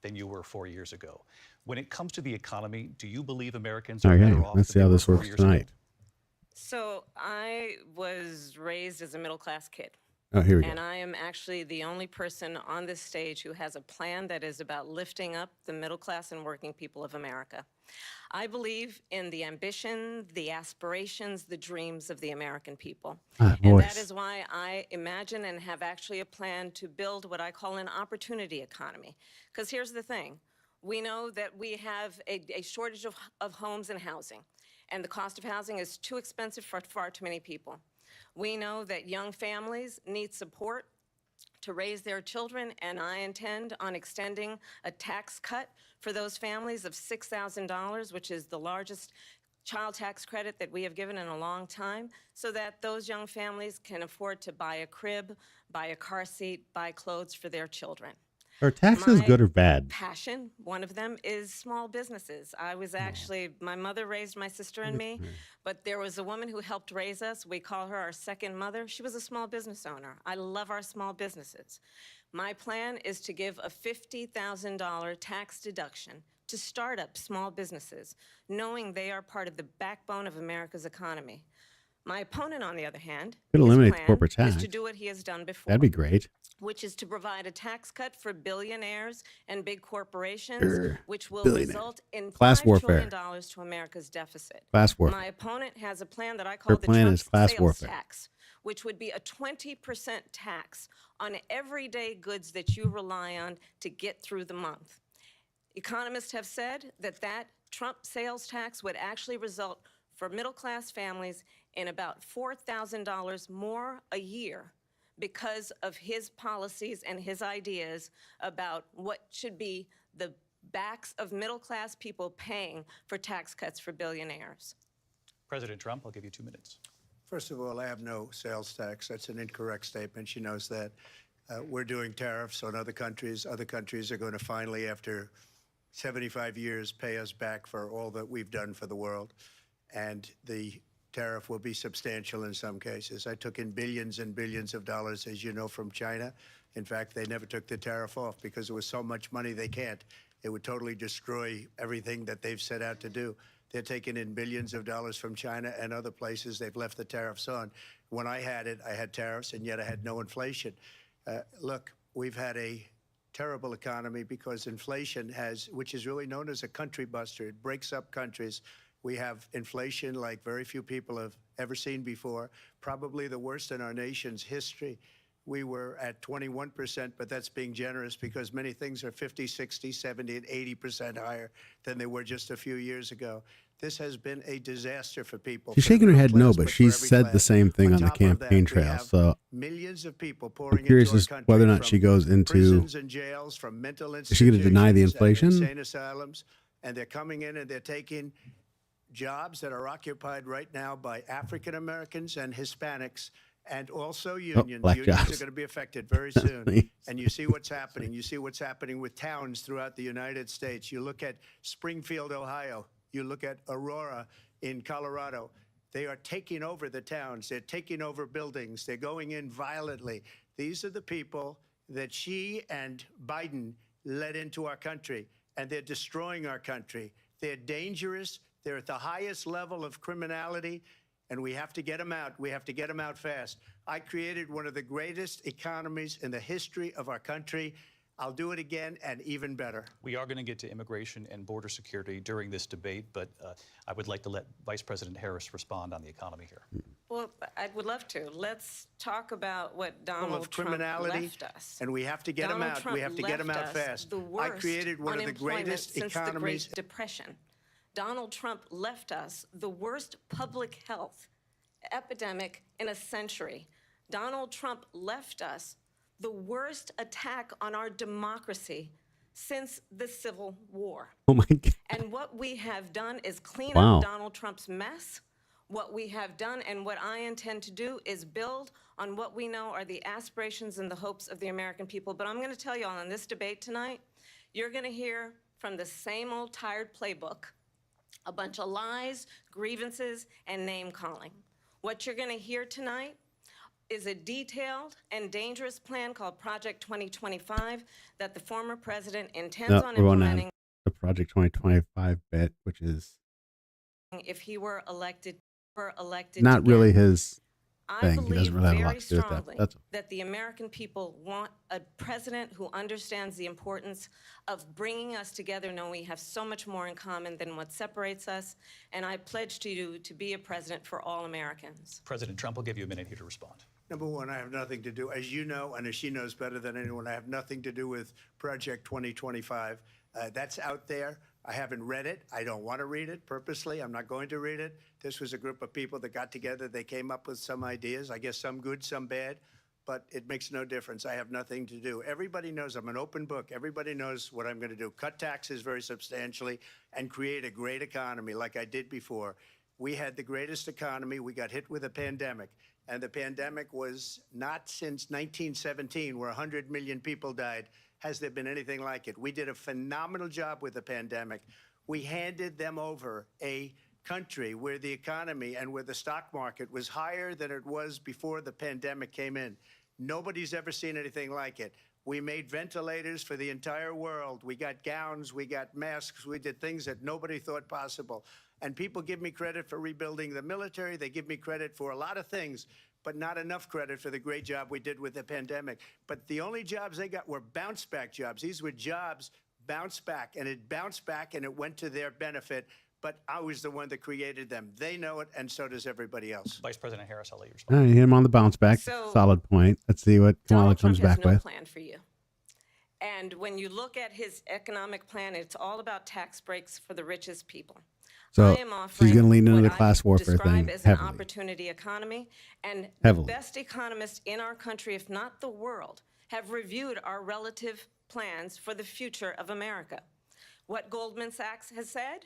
than you were 4 years ago. When it comes to the economy, do you believe Americans are Okay, better off let's than see they how were this four works years ago? tonight. So I was raised as a middle class kid. Oh, here we go. And I am actually the only person on this stage who has a plan that is about lifting up the middle class and working people of America. I believe in the ambition, the aspirations, the dreams of the American people. And that Voice. is why I imagine and have actually a plan to build what I call an opportunity economy. Because here's the thing. We know that we have a shortage of homes and housing, and the cost of housing is too expensive for far too many people. We know that young families need support to raise their children, and I intend on extending a tax cut for those families of $6,000, which is the largest child tax credit that we have given in a long time, so that those young families can afford to buy a crib, buy a car seat, buy clothes for their children. Are taxes My good or bad? passion, one of them, is small businesses. I was actually, my mother raised my sister and me, but there was a woman who helped raise us. We call her our second mother. She was a small business owner. I love our small businesses. My plan is to give a $50,000 tax deduction to start up small businesses, knowing they are part of the backbone of America's economy. My opponent, on the other hand, Could his eliminate the plan corporate is tax. to do what he has done before, That'd be great. which is to provide a tax cut for billionaires and big corporations, which will Billionaires. result in Class $5 trillion warfare. to America's deficit. Class warfare. My opponent has a plan that I Her call the plan Trump is class sales warfare. tax, which would be a 20% tax on everyday goods that you rely on to get through the month. Economists have said that that Trump sales tax would actually result for middle-class families in about $4,000 more a year because of his policies and his ideas about what should be the backs of middle-class people paying for tax cuts for billionaires. President Trump, I'll give you 2 minutes. First of all, I have no sales tax. That's an incorrect statement. She knows that. We're doing tariffs on other countries. Other countries are going to finally, after 75 years, pay us back for all that we've done for the world. And the tariff will be substantial in some cases. I took in billions and billions of dollars, as you know, from China. In fact, they never took the tariff off because there was so much money they can't. It would totally destroy everything that they've set out to do. They're taking in billions of dollars from China and other places. They've left the tariffs on. When I had it, I had tariffs, and yet I had no inflation. Look, we've had a terrible economy because inflation which is really known as a country buster. It breaks up countries. We have inflation like very few people have ever seen before, probably the worst in our nation's history. We were at 21%, but that's being generous because many things are 50, 60, 70, and 80% higher than they were just a few years ago. This has been a disaster for people. She's for the shaking her middle head no, class, but for she's every said the class. same thing on the top of that, campaign we trail. have So millions of people I'm pouring curious into our as country whether or not from she goes into. prisons and jails, from mental Is she going to deny the institutions and inflation? insane asylums, and they're coming in and they're taking jobs that are occupied right now by African Americans and Hispanics, and also unions. black Unions jobs. are going to be affected very soon. Please. And you see what's happening. You see what's happening with towns throughout the United States. You look at Springfield, Ohio. You look at Aurora in Colorado. They are taking over the towns. They're taking over buildings. They're going in violently. These are the people that she and Biden led into our country, and they're destroying our country. They're dangerous. They're at the highest level of criminality, and we have to get them out. We have to get them out fast. I created one of the greatest economies in the history of our country. I'll do it again and even better. We are going to get to immigration and border security during this debate, but I would like to let Vice President Harris respond on the economy here. Well, I would love to. Let's talk about what Full Donald of Trump criminality, left us. and we have to get them Donald out. Trump We have to get them left out us fast. the I worst created one of the unemployment greatest since the economies. Great Depression. Donald Trump left us the worst public health epidemic in a century. Donald Trump left us the worst attack on our democracy since the Civil War. Oh my God. And what we have done is clean Wow. up Donald Trump's mess. What we have done and what I intend to do is build on what we know are the aspirations and the hopes of the American people. But I'm going to tell you all in this debate tonight, you're going to hear from the same old tired playbook, a bunch of lies, grievances, and name calling. What you're going to hear tonight is a detailed and dangerous plan called Project 2025 that the former president intends No, on we're going implementing on the Project 2025 bit, which is if he were elected not really again. his I thing. He believe doesn't really have a lot very to do with that. strongly That's that the American people want a president who understands the importance of bringing us together, knowing we have so much more in common than what separates us. And I pledge to you to be a president for all Americans. President Trump will give you a minute here to respond. Number one, I have nothing to do, as you know, and as she knows better than anyone, I have nothing to do with Project 2025. That's out there. I haven't read it. I don't want to read it purposely. I'm not going to read it. This was a group of people that got together. They came up with some ideas, I guess some good, some bad, but it makes no difference. I have nothing to do. Everybody knows I'm an open book. Everybody knows what I'm going to do. Cut taxes very substantially and create a great economy like I did before. We had the greatest economy. We got hit with a pandemic. And the pandemic was not since 1917, where 100 million people died, has there been anything like it. We did a phenomenal job with the pandemic. We handed them over a country where the economy and where the stock market was higher than it was before the pandemic came in. Nobody's ever seen anything like it. We made ventilators for the entire world. We got gowns, we got masks, we did things that nobody thought possible. And people give me credit for rebuilding the military. They give me credit for a lot of things, but not enough credit for the great job we did with the pandemic. But the only jobs they got were bounce back jobs. These were jobs bounced back, and it bounced back and it went to their benefit. But I was the one that created them. They know it, and so does everybody else. Vice President Harris, I'll let you all respond. right, hit him on the bounce back. So- Solid point. Let's see what Kamala Donald comes Trump has back no with. plan for you. And when you look at his economic plan, it's all about tax breaks for the richest people. So I am offering she's going to lean into what the I class warfare describe thing as an heavily. opportunity economy, and Heavily. the best economists in our country, if not the world, have reviewed our relative plans for the future of America. What Goldman Sachs has said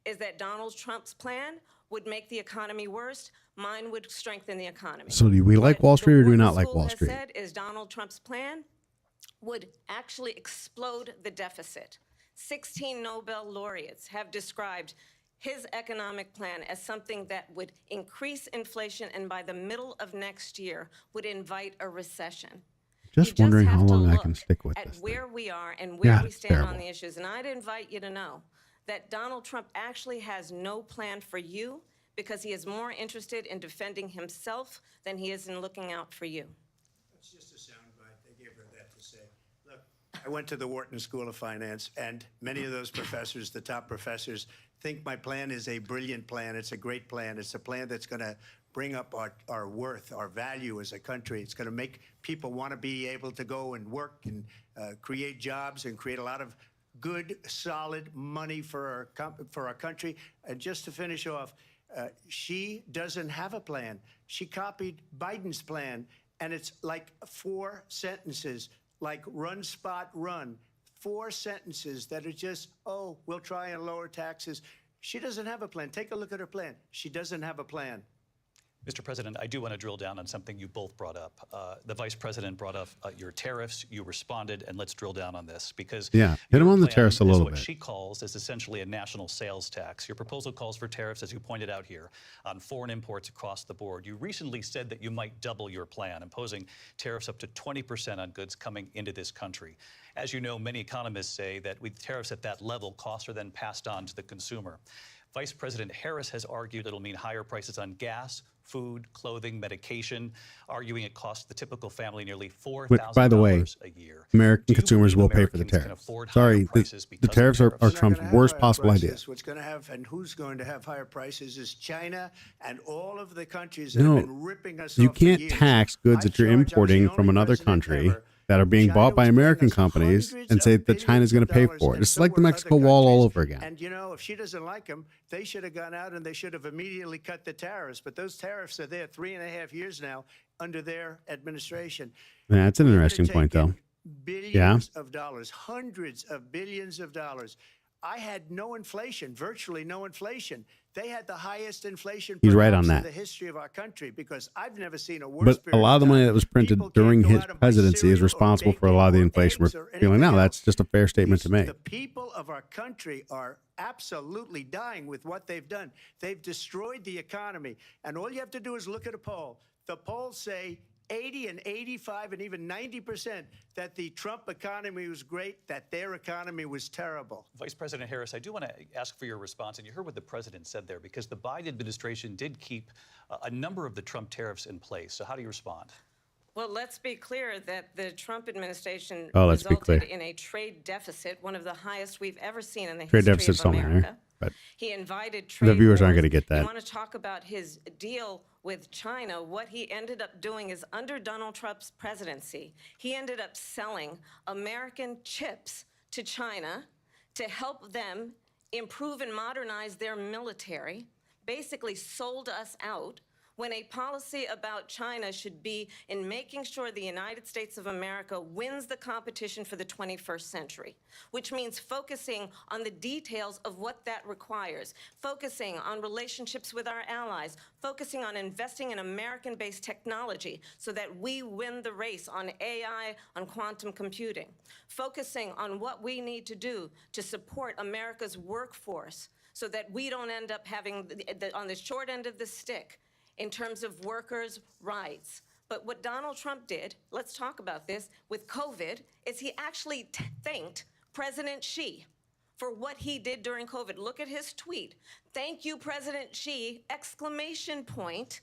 is that Donald Trump's plan would make the economy worse. Mine would strengthen the economy. So do we like What Wall the Street or do we Wharton not like School Wall has Street? said is Donald Trump's plan would actually explode the deficit. 16 Nobel laureates have described his economic plan as something that would increase inflation and by the middle of next year would invite a recession. Just You wondering have how to long I look can stick with at this thing. where we are and where Yeah, we it's stand on terrible. the issues. And I'd invite you to know that Donald Trump actually has no plan for you because he is more interested in defending himself than he is in looking out for you. It's just a soundbite. They gave her that to say. Look, I went to the Wharton School of Finance, and many of those professors, the top professors, think my plan is a brilliant plan. It's a great plan. It's a plan that's going to bring up our worth, our value as a country. It's going to make people want to be able to go and work and create jobs and create a lot of good, solid money for our country. And just to finish off, she doesn't have a plan. She copied Biden's plan, and it's like 4 sentences, like run, spot, run. 4 sentences that are just, oh, we'll try and lower taxes. She doesn't have a plan. Take a look at her plan. She doesn't have a plan. Mr. President, I do want to drill down on something you both brought up. The Vice President brought up your tariffs. You responded, and let's drill down on this because Yeah, hit him your on the plan tariffs a is little what bit. she calls is essentially a national sales tax. Your proposal calls for tariffs, as you pointed out here, on foreign imports across the board. You recently said that you might double your plan, imposing tariffs up to 20% on goods coming into this country. As you know, many economists say that with tariffs at that level, costs are then passed on to the consumer. Vice President Harris has argued it'll mean higher prices on gas, food, clothing, medication, arguing it costs the typical family nearly $4,000 by the way, a year. American Do you consumers believe will pay for the Americans can tariffs. afford higher Sorry, prices the because of tariffs are We're not Trump's gonna have worst higher possible idea. prices. What's going to have, and who's going to have higher prices is China and all of the countries that No, have been ripping us you off for can't years. tax goods I that you're charge I was the importing only from another president country ever. that are being China bought by was paying American us companies hundreds and say of that China's going to pay billions of for it. dollars, It's and like so the were Mexico other wall all countries. over again. And you know, if she doesn't like them, they should have gone out and they should have immediately cut the tariffs. But those tariffs are there 3.5 years now under their administration. Yeah, it's an interesting point, though. Billions of dollars, hundreds of billions of dollars. I had no inflation, virtually no inflation. They had the highest inflation He's right perhaps on in that. the history of our country because I've never seen a worse But a period lot of the money time. that was printed People can't during go his out and buy presidency is cereal or responsible for a lot of the bacon or inflation we're eggs or feeling now. anything That's else. just a fair statement to make. The people of our country are absolutely dying with what they've done. They've destroyed the economy. And all you have to do is look at a poll. The polls say 80 and 85 and even 90% that the Trump economy was great, that their economy was terrible. Vice President Harris, I do want to ask for your response, and you heard what the president said there, because the Biden administration did keep a number of the Trump tariffs in place. So how do you respond? Well, let's be clear that the Trump administration Let's be clear. resulted in a trade deficit, one of the highest we've ever seen in the Trade history deficit's of on there, America. but He invited trade viewers aren't wars. gonna get that. You want to talk about his deal with China? What he ended up doing is, under Donald Trump's presidency, he ended up selling American chips to China to help them improve and modernize their military, basically sold us out, when a policy about China should be in making sure the United States of America wins the competition for the 21st century, which means focusing on the details of what that requires, focusing on relationships with our allies, focusing on investing in American-based technology so that we win the race on AI, on quantum computing, focusing on what we need to do to support America's workforce so that we don't end up having, on the short end of the stick, in terms of workers' rights. But what Donald Trump did, let's talk about this, with COVID, is he actually thanked President Xi for what he did during COVID. Look at his tweet. "Thank you, President Xi," exclamation point,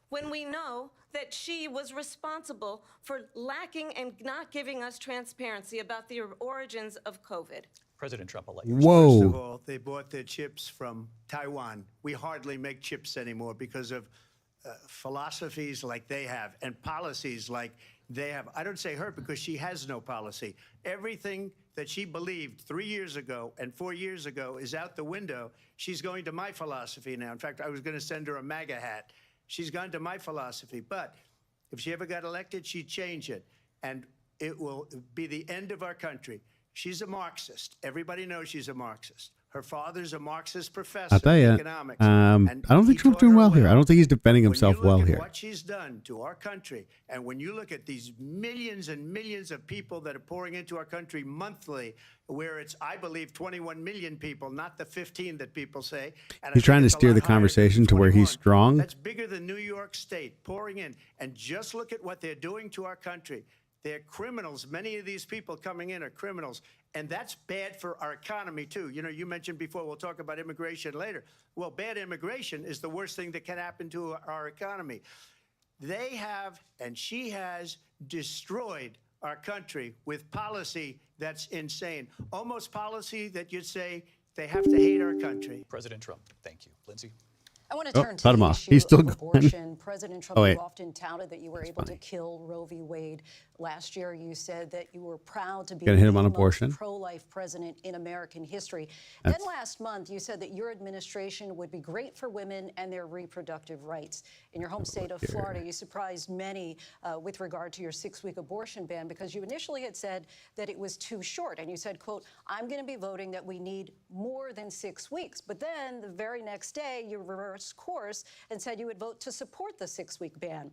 when we know that Xi was responsible for lacking and not giving us transparency about the origins of COVID. President Trump, I'll let you First of whoa. all, they bought their chips from Taiwan. We hardly make chips anymore because of philosophies like they have and policies like they have. I don't say her because she has no policy. Everything that she believed 3 years ago and 4 years ago is out the window. She's going to my philosophy now. In fact, I was going to send her a MAGA hat. She's gone to my philosophy. But if she ever got elected, she'd change it. And it will be the end of our country. She's a Marxist. Everybody knows she's a Marxist. Her father's a Marxist professor I'll tell of you, economics. I and don't he think Trump's taught doing her well here. I don't think he's defending himself well When you look here. at what she's done to our country, and when you look at these millions and millions of people that are pouring into our country monthly, where it's, I believe, 21 million people, not the 15 that people say. And I He's trying think to it's a steer lot the higher than conversation to where he's 21. strong. That's bigger than New York State pouring in. And just look at what they're doing to our country. They're criminals. Many of these people coming in are criminals. And that's bad for our economy, too. You know, you mentioned before, we'll talk about immigration later. Well, bad immigration is the worst thing that can happen to our economy. They have, and she has, destroyed our country with policy that's insane. Almost policy that you'd say they have to hate our country. President Trump, thank you. Lindsay? I want to Oh, turn to cut him the off. issue He's still of going. abortion. President Trump, Oh, you wait. often touted that you were able to kill Roe v. Wade. Last year, you said that you were proud to be Gonna hit him on the most abortion? pro-life president in American history. Then last month, you said that your administration would be great for women and their reproductive rights. In your home state of Florida, you surprised many with regard to your 6-week abortion ban because you initially had said that it was too short. And you said, quote, "I'm going to be voting that we need more than 6 weeks." But then the very next day, you reversed course and said you would vote to support the 6-week ban.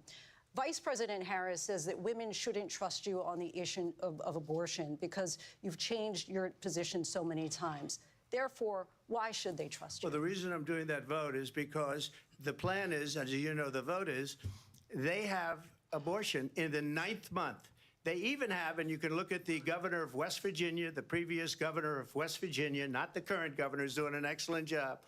Vice President Harris says that women shouldn't trust you on the issue of abortion because you've changed your position so many times. Therefore, why should they trust you? Well, the reason I'm doing that vote is because the plan is, as you know, the vote is, they have abortion in the 9th month. They even have, and you can look at the governor of West Virginia, the previous governor of West Virginia, not the current governor, who's doing an excellent job,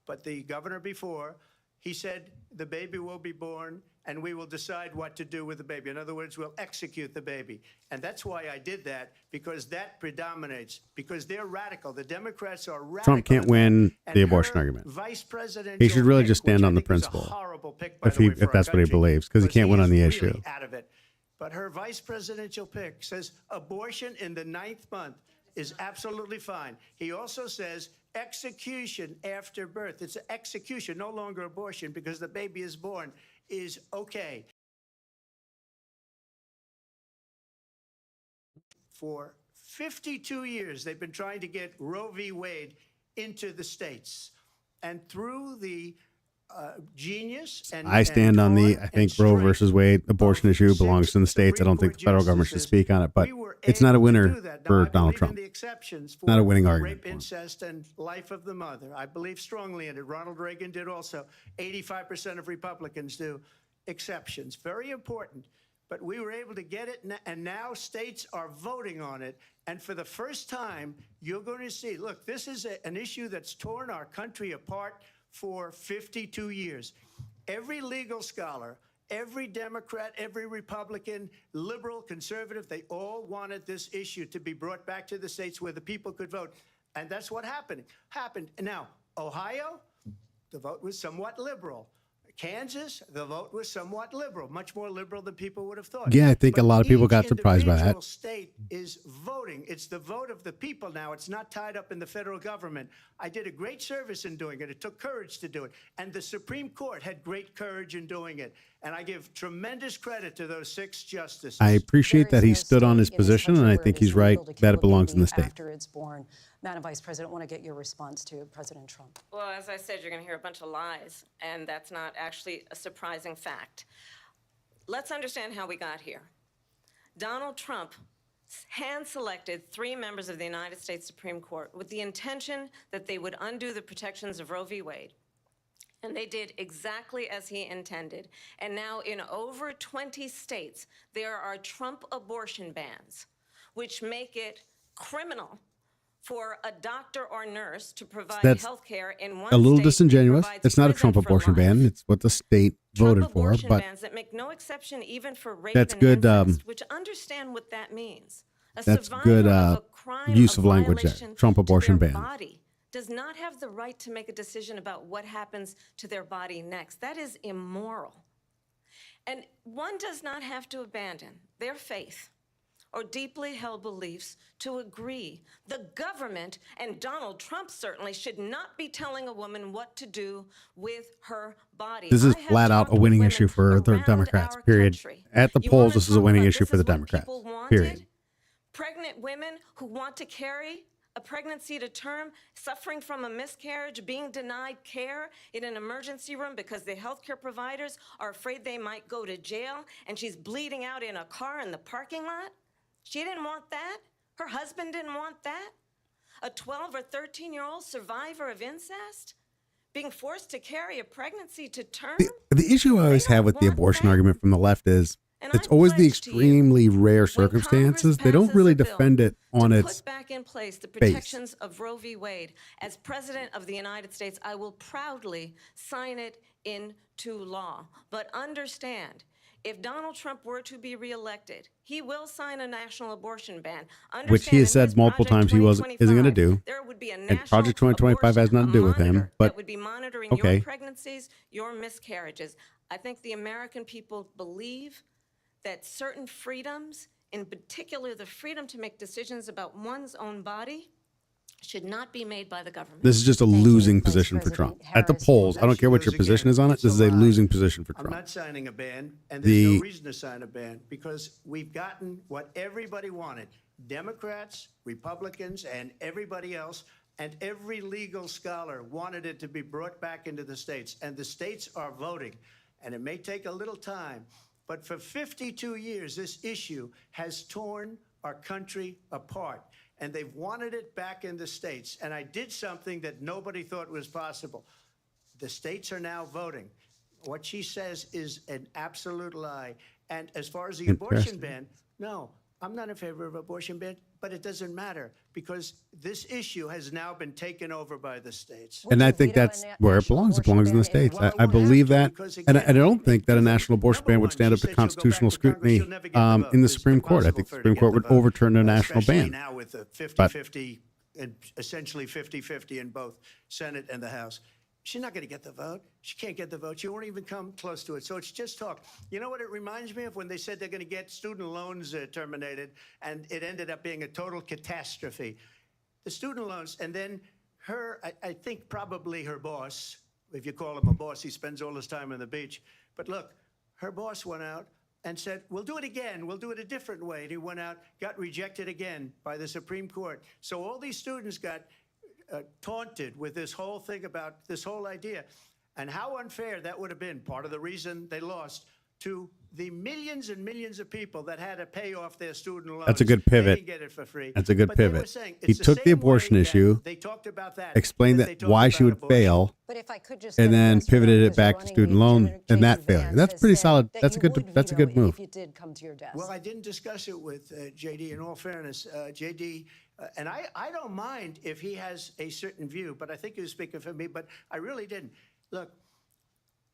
but the governor before, he said the baby will be born and we will decide what to do with the baby. In other words, we'll execute the baby. And that's why I did that, because that predominates, because they're radical. The Democrats are radical. Trump can't win And the abortion her argument. Vice presidential He should really pick, just stand which I on the think is a principle, horrible pick, by if the he- way, for if our that's what he country, believes, 'cause he can't win on the is issue. really out of it. But her vice presidential pick says abortion in the 9th month is absolutely fine. He also says execution after birth. It's execution, no longer abortion, because the baby is born, is okay. For 52 years, they've been trying to get Roe v. Wade into the states. And through the genius and I stand on the, power I think and Roe strength versus Wade abortion of issue belongs 6 to the states. I don't think the Supreme federal Court government should justices, speak on it, but we were it's not a able to winner do that. Now, for I Donald believe in Trump. the exceptions for Not a winning argument rape, for him. incest, and life of the mother. I believe strongly in it. Ronald Reagan did also. 85% of Republicans do. Exceptions, very important. but we were able to get it, and now states are voting on it. And for the first time, you're going to see, look, this is an issue that's torn our country apart for 52 years. Every legal scholar, every Democrat, every Republican, liberal, conservative, they all wanted this issue to be brought back to the states where the people could vote. And that's what happened. Now, Ohio, the vote was somewhat liberal. Kansas, the vote was somewhat liberal, much more liberal than people would have thought. Yeah, I think a But lot of people each got surprised by that. individual state is voting. It's the vote of the people now. It's not tied up in the federal government. I did a great service in doing it. It took courage to do it. And the Supreme Court had great courage in doing it. And I give tremendous credit to those 6 justices. I appreciate There that is he no stood on state his in this position, and country I where think it is he's right legal to that kill it a belongs in baby the state. after it's born. Madam Vice President, I want to get your response to President Trump. Well, as I said, you're going to hear a bunch of lies, and that's not actually a surprising fact. Let's understand how we got here. Donald Trump hand-selected 3 members of the United States Supreme Court with the intention that they would undo the protections of Roe v. Wade. And they did exactly as he intended. And now in over 20 states, there are Trump abortion bans, which make it criminal for a doctor or nurse to provide That's health care in one A little state that disingenuous. provides It's not a prison Trump for abortion ban. life. It's what the state Trump voted for. abortion But bans that make no exception even for rape That's and good, incest, which understand what that means. A that's survivor good, of a crime use of language there. violation Trump to abortion their ban. body does not have the right to make a decision about what happens to their body next. That is immoral. And one does not have to abandon their faith or deeply held beliefs to agree. The government, and Donald Trump certainly, should not be telling a woman what to do with her body. this is I have flat out talked a with winning women issue for the around Democrats, our period. country. At the You polls, wanna this is a talk winning about issue for the this is what Democrats, people wanted? period. Pregnant women who want to carry a pregnancy to term, suffering from a miscarriage, being denied care in an emergency room because the healthcare providers are afraid they might go to jail, and she's bleeding out in a car in the parking lot. She didn't want that. Her husband didn't want that. A 12 or 13-year-old survivor of incest being forced to carry a pregnancy to term. The issue I always They have don't with the want abortion that. argument from the left is And it's I always the pledge to you, extremely rare when circumstances. Congress They don't passes really a bill defend it on to its put back in place the base. protections of Roe v. Wade. As President of the United States, I will proudly sign it into law. But understand, if Donald Trump were to be reelected, he will sign a national abortion ban. Which he has Understand in said his multiple Project times he isn't going to 2025, do. There would be a And national Project 2025 has nothing to do with him, monitor but that would be monitoring okay. your pregnancies, your miscarriages. I think the American people believe that certain freedoms, in particular the freedom to make decisions about one's own body, should not be made by the government. This is just a Thank you, losing Vice position for Trump. President At the Harris. polls, I don't care what your Goes position again. is on it. It's This is a lie. losing position for I'm Trump. not signing a ban, and there's The- no reason to sign a ban because we've gotten what everybody wanted. Democrats, Republicans, and everybody else, and every legal scholar wanted it to be brought back into the states, and the states are voting. And it may take a little time, but for 52 years, this issue has torn our country apart, and they've wanted it back in the states. And I did something that nobody thought was possible. The states are now voting. What she says is an absolute lie. And as far as the abortion Interesting. ban, no, I'm not in favor of abortion ban, but it doesn't matter because this issue has now been taken over by the states. Would And I you think veto a that's na- where it national belongs. It abortion belongs in the ban states. Well, it I won't believe have to that. because, And again, I don't think that a national abortion number ban would one, stand she up to said she'll go back constitutional to Congress, scrutiny she'll never get the vote. in the It's Supreme Court. I impossible think the for her to Supreme get Court the would vote, overturn a national especially ban. now with the But- 50-50, and essentially 50-50 in both Senate and the House. She's not going to get the vote. She can't get the vote. She won't even come close to it. So it's just talk. You know what it reminds me of when they said they're going to get student loans terminated, and it ended up being a total catastrophe. The student loans, and then I think probably her boss, if you call him a boss, he spends all his time on the beach. But look, her boss went out and said, we'll do it again. We'll do it a different way. And he went out, got rejected again by the Supreme Court. So all these students got taunted with this whole thing about this whole idea. And how unfair that would have been. Part of the reason they lost. to the millions and millions of people that had to pay off their student loans. That's a good They pivot. didn't get it for free. That's a good But they were pivot. saying He it's took the same abortion way that issue, they talked about that, explained they that talked why about she would abortion. fail, But if I could just and get an then answer from pivoted it who's back to running student the loan, J.D. and that Vance failure. That's has pretty said solid. that That's a you good. would That's a veto good it move. If you did come to your desk. Well, I didn't discuss it with JD. In all fairness, JD, and I don't mind if he has a certain view, but I think he was speaking for me, but I really didn't. Look,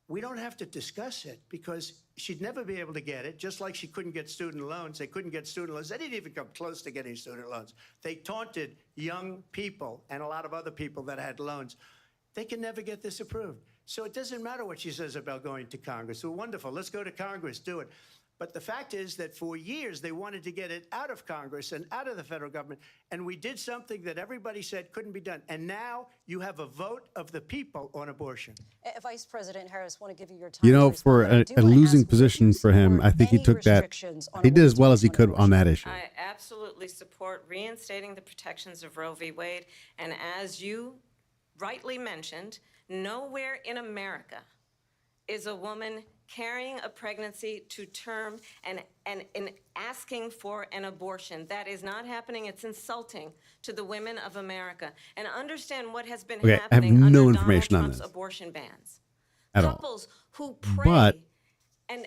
we don't have to discuss it because she'd never be able to get it, just like she couldn't get student loans. They couldn't get student loans. They didn't even come close to getting student loans. They taunted young people and a lot of other people that had loans. They can never get this approved. So it doesn't matter what she says about going to Congress. Well, wonderful. Let's go to Congress, do it. But the fact is that for years they wanted to get it out of Congress and out of the federal government. And we did something that everybody said couldn't be done. And now you have a vote of the people on abortion. Vice President Harris, want to give you your time. You know, to for respond, but I a do wanna losing ask, would position you for him, support I think he any took that. restrictions on a He did as woman's well as he rights could on that abortion? issue. I absolutely support reinstating the protections of Roe v. Wade. And as you rightly mentioned, nowhere in America is a woman carrying a pregnancy to term and asking for an abortion. That is not happening. It's insulting to the women of America. And understand what has been Okay, I have happening no under information on Donald Trump's this abortion bans. at all. Couples who pray But and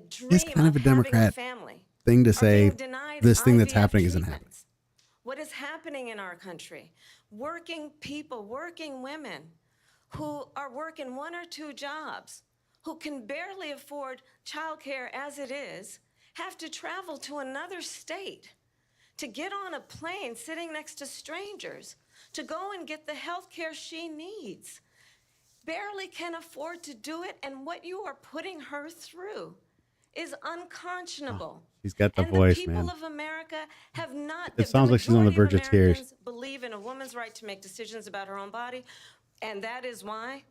dream it's kind of a having Democrat family thing to are say being denied this thing that's IVF happening isn't happening. treatments. What is happening in our country? Working people, working women who are working 1 or 2 jobs, who can barely afford childcare as it is, have to travel to another state to get on a plane sitting next to strangers to go and get the health care she needs. Barely can afford to do it, and what you are putting her through is unconscionable. She's got the And voice, the people man. of America have not. It sounds like she's on the verge of tears. Americans believe in a woman's right to make decisions about her own body, and that is why,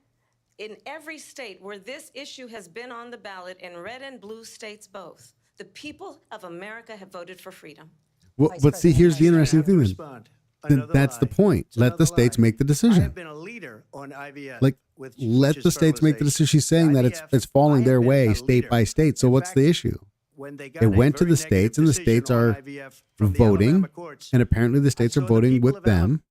in every state where this issue has been on the ballot, in red and blue states both, the people of America have voted for freedom. Well, Vice but see, President here's the Harris. interesting thing then. Respond. Then Another that's the lie. point. It's Let the another states lie. make the I decision. have been a leader on IVF. Like, which let is the states make the fertilization. decision. She's saying that IVF, it's falling I have their been way a state leader. by state. So In what's fact, the issue? when they got It a went to very the states, and the negative states decision on are IVF from the voting, Alabama courts, and apparently the states are saw the voting people with of Alabama- them.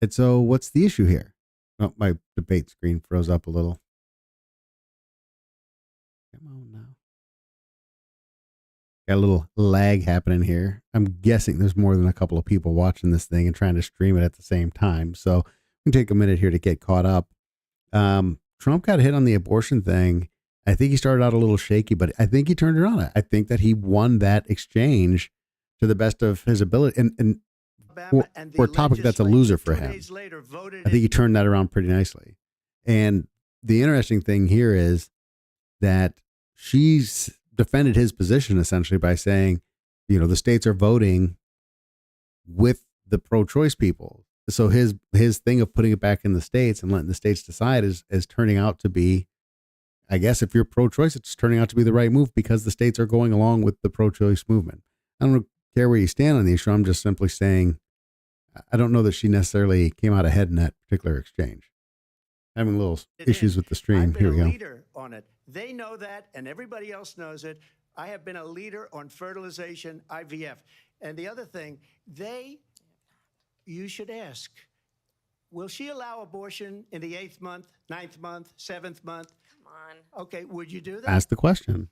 And so, what's the issue here? Oh, my debate screen froze up a little. Come on now. Got a little lag happening here. I'm guessing there's more than a couple of people watching this thing and trying to stream it at the same time. So we can take a minute here to get caught up. Trump got hit on the abortion thing. I think he started out a little shaky, but I think he turned it on. I think that he won that exchange to the best of his ability. And Alabama, and the for a topic that's a legislature loser for 2 him, days later voted I think he it. turned that around pretty nicely. And the interesting thing here is that she's defended his position essentially by saying, you know, the states are voting with the pro-choice people. So his thing of putting it back in the states and letting the states decide is turning out to be, I guess if you're pro-choice, it's turning out to be the right move because the states are going along with the pro-choice movement. I don't care where you stand on the issue. I'm just simply saying, I don't know that she necessarily came out ahead in that particular exchange. Having little it issues in. with the stream. I've been Here we a go. leader on it. They know that, and everybody else knows it. I have been a leader on fertilization, IVF. And the other thing, you should ask, will she allow abortion in the 8th month, 9th month, 7th month? Come on. Okay, would you do that? Ask the question.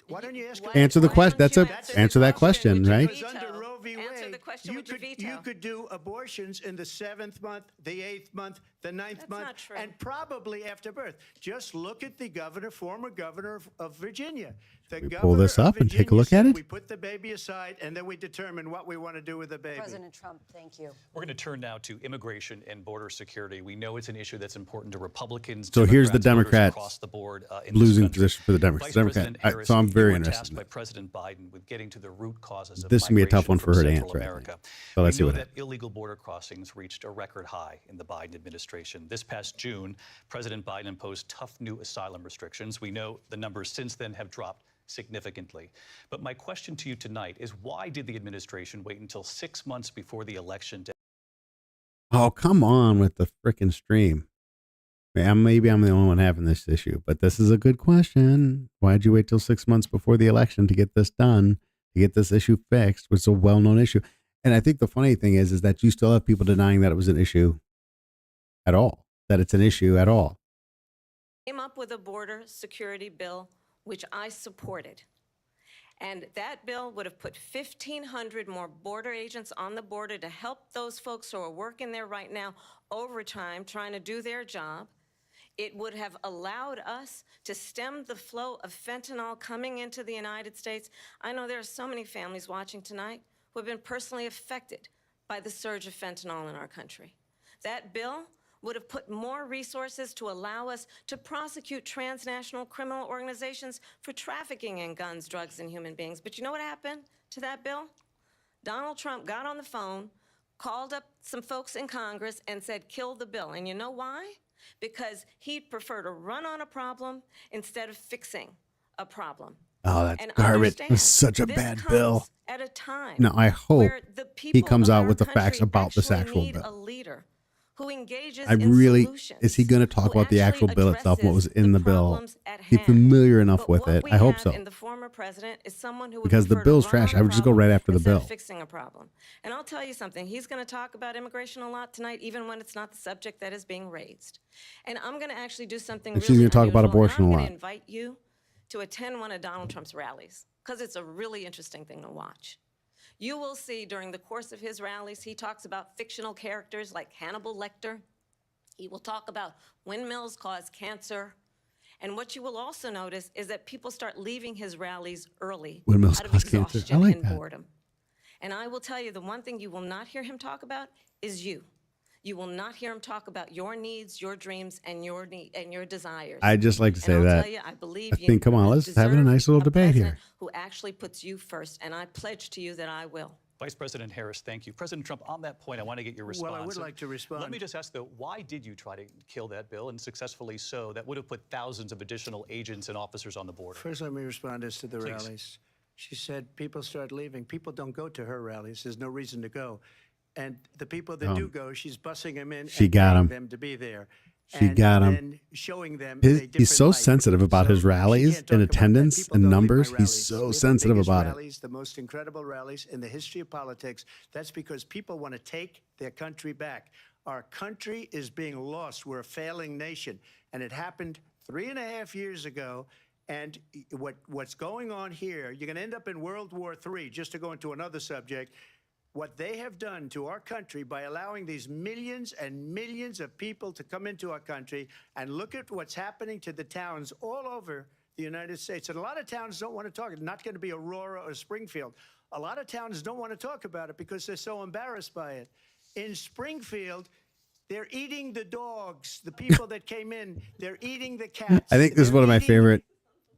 Why don't you ask? Why- Answer the why question. don't That's you a answer that question, Would you right? Because under veto? Roe v. Answer Wade, the question you with your veto. you could do abortions in the 7th month, the 8th month, the 9th That's month, not true. and probably after birth. Just look at the former governor of Virginia. The we pull governor this of up and take a Virginia look said at it? We put the baby aside, and then we determine what we want to do with the baby. President Trump, thank you. We're going to turn now to immigration and border security. We know it's an issue that's important to Republicans. So here's the Democrats, voters Democrats across the board in this Losing country. position for the Democrats. Vice Democrat. President Harris, So I'm very you were interested tasked in by this. President Biden with getting to the root causes of This is gonna be a tough migration one for from her to Central answer, I think. America. So let's see we know what that illegal border crossings reached a record high in the Biden administration. This past June, President Biden imposed tough new asylum restrictions. We know the numbers since then have dropped significantly. But my question to you tonight is, why did the administration wait until 6 months before the election to Oh, come on with the frickin' stream. Maybe I'm the only one having this issue, but this is a good question. Why'd you wait till 6 months before the election to get this done, to get this issue fixed, which is a well-known issue? And I think the funny thing is that you still have people denying that it was an issue at all, that it's an issue at all. Came up with a border security bill, which I supported. And that bill would have put 1,500 more border agents on the border to help those folks who are working there right now overtime, trying to do their job. It would have allowed us to stem the flow of fentanyl coming into the United States. I know there are so many families watching tonight who have been personally affected by the surge of fentanyl in our country. That bill would have put more resources to allow us to prosecute transnational criminal organizations for trafficking in guns, drugs, and human beings. But you know what happened to that bill? Donald Trump got on the phone, called up some folks in Congress, and said, kill the bill. And you know why? Because he'd prefer to run on a problem instead of fixing a problem. Oh, that's And garbage. understand, It's such a this bad comes bill. At a time Now, I hope where the he people comes of out our with the facts country about this actually actual need bill. a leader who engages I in really, solutions, is he going to talk who about the actually actual bill itself, what was addresses in the bill? problems at He's hand. familiar enough But with what it. we I hope have so. in the former president is someone who would Because the prefer to bill's run trash. on I a would just go problem right after the instead of bill. fixing a problem. And I'll tell you something, he's going to talk about immigration a lot tonight, even when it's not the subject that is being raised. And I'm going to actually do something And really she's going to talk about unusual, and abortion a I'm going lot. to invite you to attend one of Donald Trump's rallies, because it's a really interesting thing to watch. You will see during the course of his rallies, he talks about fictional characters like Hannibal Lecter. He will talk about windmills cause cancer. And what you will also notice is that people start leaving his rallies early Windmills out of cause cancer. I exhaustion like and that. boredom. And I will tell you, the one thing you will not hear him talk about is you. You will not hear him talk about your needs, your dreams, and your desires. I'd just like to say and I'll that. tell you, I believe I you think, come on, let's having a deserve nice little a debate president here. who actually puts you first, and I pledge to you that I will. Vice President Harris, thank you. President Trump, on that point, I want to get your response. Well, I would like to respond. Let me just ask, though, why did you try to kill that bill, and successfully so, that would have put thousands of additional agents and officers on the border? First, let me respond as to the Please. rallies. She said people start leaving. People don't go to her rallies. There's no reason to go. And the people that do go, she's bussing them in She and got paying 'em. them to be there. She and got 'em. then showing them His- in a he's different so light. sensitive about his So she rallies can't talk and about that. attendance People and don't leave my numbers. He's rallies. so They're the sensitive biggest about it. rallies, the most incredible rallies in the history of politics. That's because people want to take their country back. Our country is being lost. We're a failing nation. And it happened 3.5 years ago. And what's going on here, you're going to end up in World War III, just to go into another subject. What they have done to our country by allowing these millions and millions of people to come into our country, and look at what's happening to the towns all over the United States. And a lot of towns don't want to talk. It's not going to be Aurora or Springfield. A lot of towns don't want to talk about it because they're so embarrassed by it. In Springfield, they're eating the dogs. The people that came in, they're eating the cats. I think this is They're one of my eating- favorite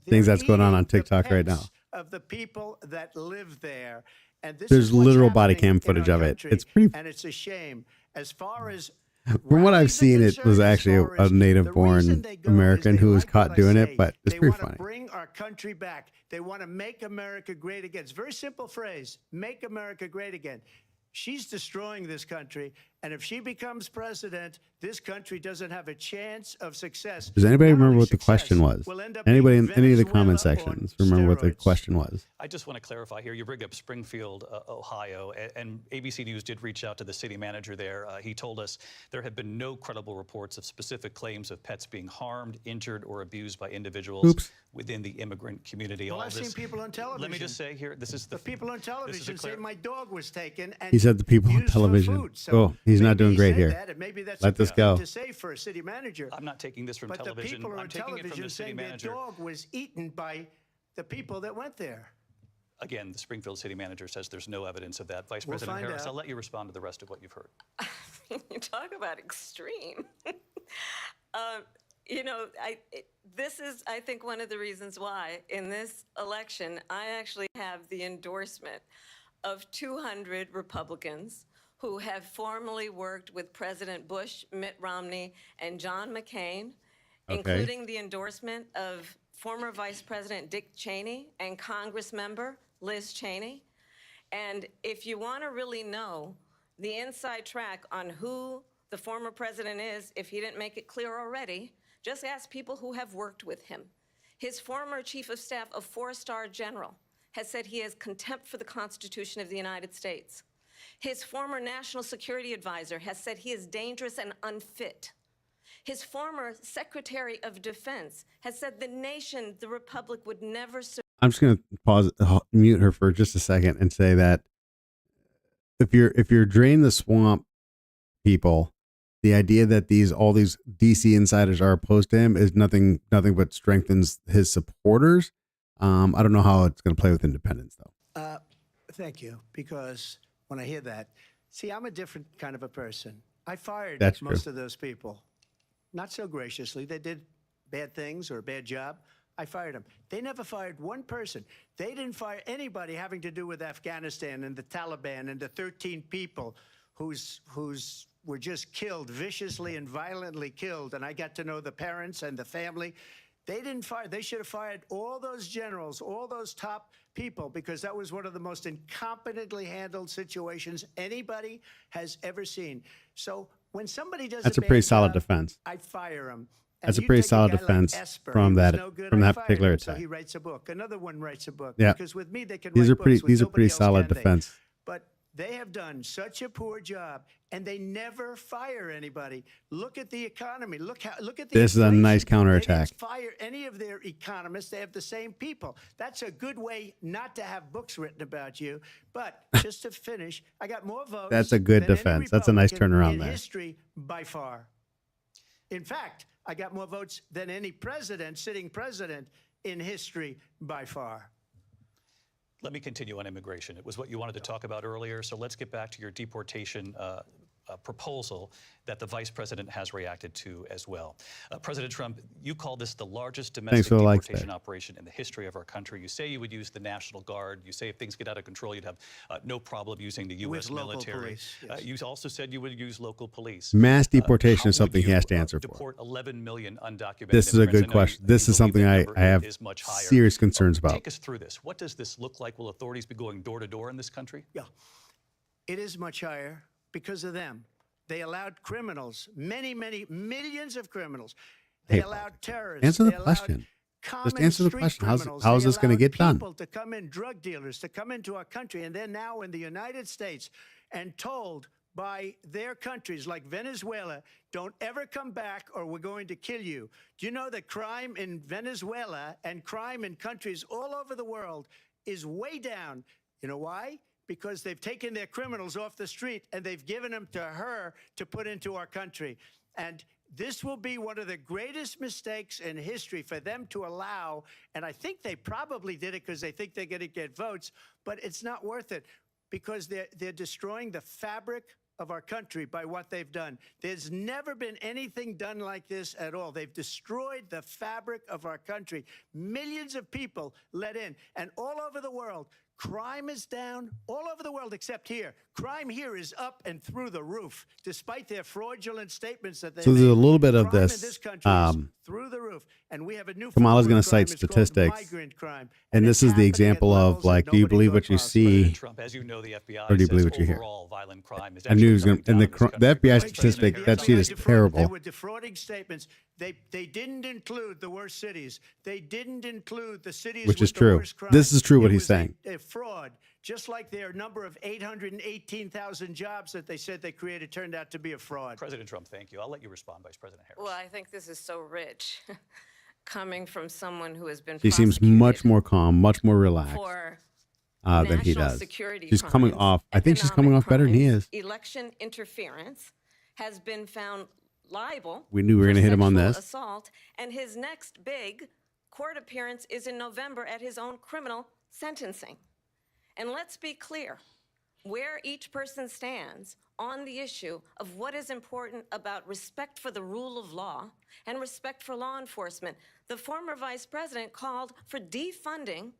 things they're that's going on eating the TikTok right now. pets of the people that live there. And this There's is what's literal body happening cam in footage our of it. country, It's pretty. and it's a shame. As far as From what I've rallies are seen, it was concerned, as actually far a as the native-born reason they go is American they who was like caught what I doing it, say. but it's They pretty want to funny. bring our country back. They want to make America great again. It's a very simple phrase: make America great again. She's destroying this country, and if she becomes president, this country doesn't have a chance of success. Does anybody Not remember only what the success, question was? we'll end up Anybody being in any of the comment Venezuela sections on remember what the steroids. question was? I just want to clarify here. You bring up Springfield, Ohio, and ABC News did reach out to the city manager there. He told us there have been no credible reports of specific claims of pets being harmed, injured, or abused by individuals Oops. within the immigrant community. Well, All I've this- seen people on television. Let me just say here, this is The people on this is a television say clar- my dog was taken. And He said the people on used for television. food. So Oh, he's not maybe doing he great said here. that, and maybe that's Let a this good go. thing to say for a city manager. I'm not taking this from But the television. people are I'm on taking it from television the city saying their manager. dog was eaten by the people that went there. Again, the Springfield city manager says there's no evidence of that. Vice We'll President find Harris, out. I'll let you respond to the rest of what you've heard. You talk about extreme. This is, I think, one of the reasons why in this election, I actually have the endorsement of 200 Republicans who have formerly worked with President Bush, Mitt Romney, and John McCain, including the endorsement of former Vice President Dick Cheney and Congress member Liz Cheney. And if you want to really know the inside track on who the former president is, if he didn't make it clear already, just ask people who have worked with him. His former chief of staff, a four-star general, has said he has contempt for the Constitution of the United States. His former national security advisor has said he is dangerous and unfit. His former Secretary of Defense has said the nation, the republic, would never survive. I'm just going to mute her for just a second and say that if you're drain the swamp people, the idea that all these DC insiders are opposed to him is nothing but strengthens his supporters. I don't know how it's going to play with independents, though. Thank you, because when I hear that, see, I'm a different kind of a person. I fired That's most true. of those people. Not so graciously. They did bad things or a bad job. I fired them. They never fired one person. They didn't fire anybody having to do with Afghanistan and the Taliban and the 13 people who's were just killed, viciously and violently killed. And I got to know the parents and the family. They didn't fire. They should have fired all those generals, all those top people, because that was one of the most incompetently handled situations anybody has ever seen. So when somebody does That's a bad pretty solid job, defense. I fire him. That's a pretty solid defense from that particular So attack. he writes a book. Another one writes a book. Yeah. Because with me, they can These write are pretty. books. With These are nobody pretty else solid can they? defense. But they have done such a poor job, and they never fire anybody. Look at the economy. Look at the. This is a inflation. nice They counterattack. didn't fire any of their economists. They have the same people. That's a good way not to have books written about you. But just to finish, I got more votes. That's a good than any defense. That's a nice Republican turnaround in there. history by far. In fact, I got more votes than any sitting president in history by far. Let me continue on immigration. It was what you wanted to talk about earlier, so let's get back to your deportation proposal that the vice president has reacted to as well. President Trump, you call this the largest domestic for the likes deportation there. operation in the history of our country. You say you would use the National Guard. You say if things get out of control, you'd have no problem using the U.S. With local military. police, yes. You also said you would use local police. Mass deportation How is something would he has you, to answer for. Deport 11 million undocumented This is a immigrants? good I know question. you This is believe something that I number have is much higher. serious concerns about. Take us through this. What does this look like? Will authorities be going door to door in this country? Yeah, it is much higher because of them. They allowed criminals, many millions of criminals. They Hey, allowed terrorists. answer the They allowed question. common answer the street question. criminals. How is They this gonna allowed get done? People to come in, drug dealers to come into our country, and they're now in the United States and told by their countries like Venezuela, don't ever come back or we're going to kill you. Do you know that crime in Venezuela and crime in countries all over the world is way down? You know why? Because they've taken their criminals off the street and they've given them to her to put into our country. And this will be one of the greatest mistakes in history for them to allow. And I think they probably did it because they think they're going to get votes, but it's not worth it because they're destroying the fabric of our country by what they've done. There's never been anything done like this at all. They've destroyed the fabric of our country. Millions of people let in, and all over the world, crime is down all over the world except here. Crime here is up and through the roof, despite their fraudulent statements that they So made. there's a little bit of Crime this, in this country is through the roof, and we have a new Kamala's form gonna of cite crime. It's called statistics. migrant crime, And it's this is the happening at example of, levels like, that do you nobody believe thought what you possible. see? President Trump, as you know, the FBI Or do you believe says what you hear? overall violent crime is I knew he was actually going coming to. down in this The FBI country. statistic, President that Harris, sheet is They terrible. were defrauding statements. They didn't include the worst cities. They didn't include the cities Which with is the true. worst crime. This is true what It he's was saying. A fraud, just like their number of 818,000 jobs that they said they created turned out to be a fraud. President Trump, thank you. I'll let you respond, Vice President Harris. Well, I think this is so rich, coming from someone who has been She seems prosecuted much more calm, much more relaxed for than he national does. security She's coming crimes, off. I think she's coming economic off better than he crimes, is. Election interference, has been found liable. We knew we were for gonna hit him on sexual this. Assault, and his next big court appearance is in November at his own criminal sentencing. And let's be clear, where each person stands on the issue of what is important about respect for the rule of law and respect for law enforcement. The former vice president called for defunding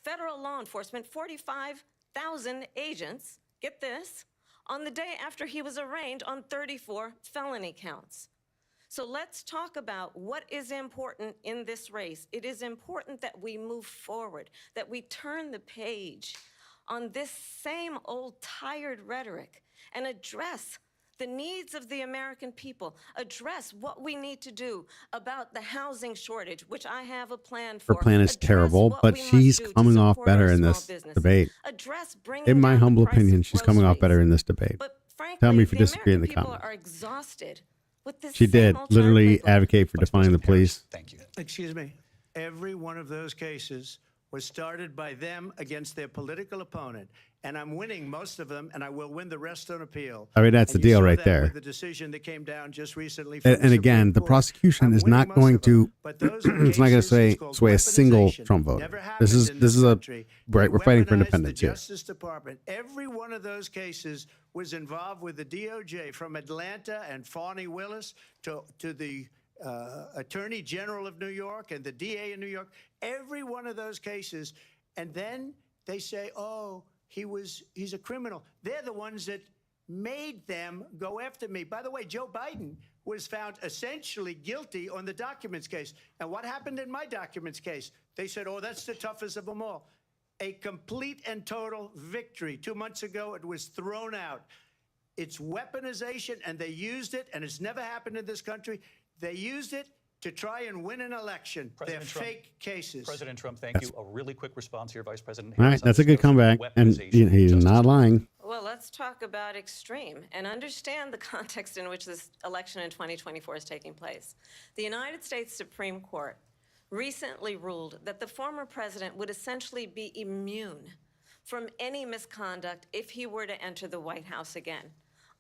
federal law enforcement, 45,000 agents, get this, on the day after he was arraigned on 34 felony counts. So let's talk about what is important in this race. It is important that we move forward, that we turn the page on this same old tired rhetoric and address the needs of the American people, address what we need to do about the housing shortage, which I have a plan for. Her plan is Address terrible, what but we must she's do to coming off support our better in small this businesses. debate. Address bringing In my down the humble price of opinion, she's coming off better groceries. in this debate. But frankly, Tell me if you the disagree in the American people comments. are exhausted with this She same did old literally playbook. advocate for Vice defunding the President Harris, police. thank you. Excuse me. Every one of those cases was started by them against their political opponent. And I'm winning most of them, and I will win the rest on appeal. I mean, that's the And you deal saw right that there. with the decision that came down just recently. From And the again, Supreme the Court. prosecution I'm is winning not most going of them, to, but those are it's not going to cases, it's called sway a single weaponization. Trump voter. Never This happened is in this is a country. right. They We're fighting for weaponized independence the here. Justice Department. Every one of those cases was involved with the DOJ, from Atlanta and Fani Willis to the Attorney General of New York and the DA in New York. Every one of those cases, and then they say, "Oh, he's a criminal." They're the ones that made them go after me. By the way, Joe Biden was found essentially guilty on the documents case. And what happened in my documents case? They said, "Oh, that's the toughest of them all." A complete and total victory. 2 months ago, it was thrown out. It's weaponization, and they used it, and it's never happened in this country. They used it to try and win an election. President They're Trump. fake cases. President Trump, thank you. A really quick response here, Vice President All Harris. right, that's a good comeback, and he's not lying. Well, let's talk about extreme and understand the context in which this election in 2024 is taking place. The United States Supreme Court recently ruled that the former president would essentially be immune from any misconduct if he were to enter the White House again.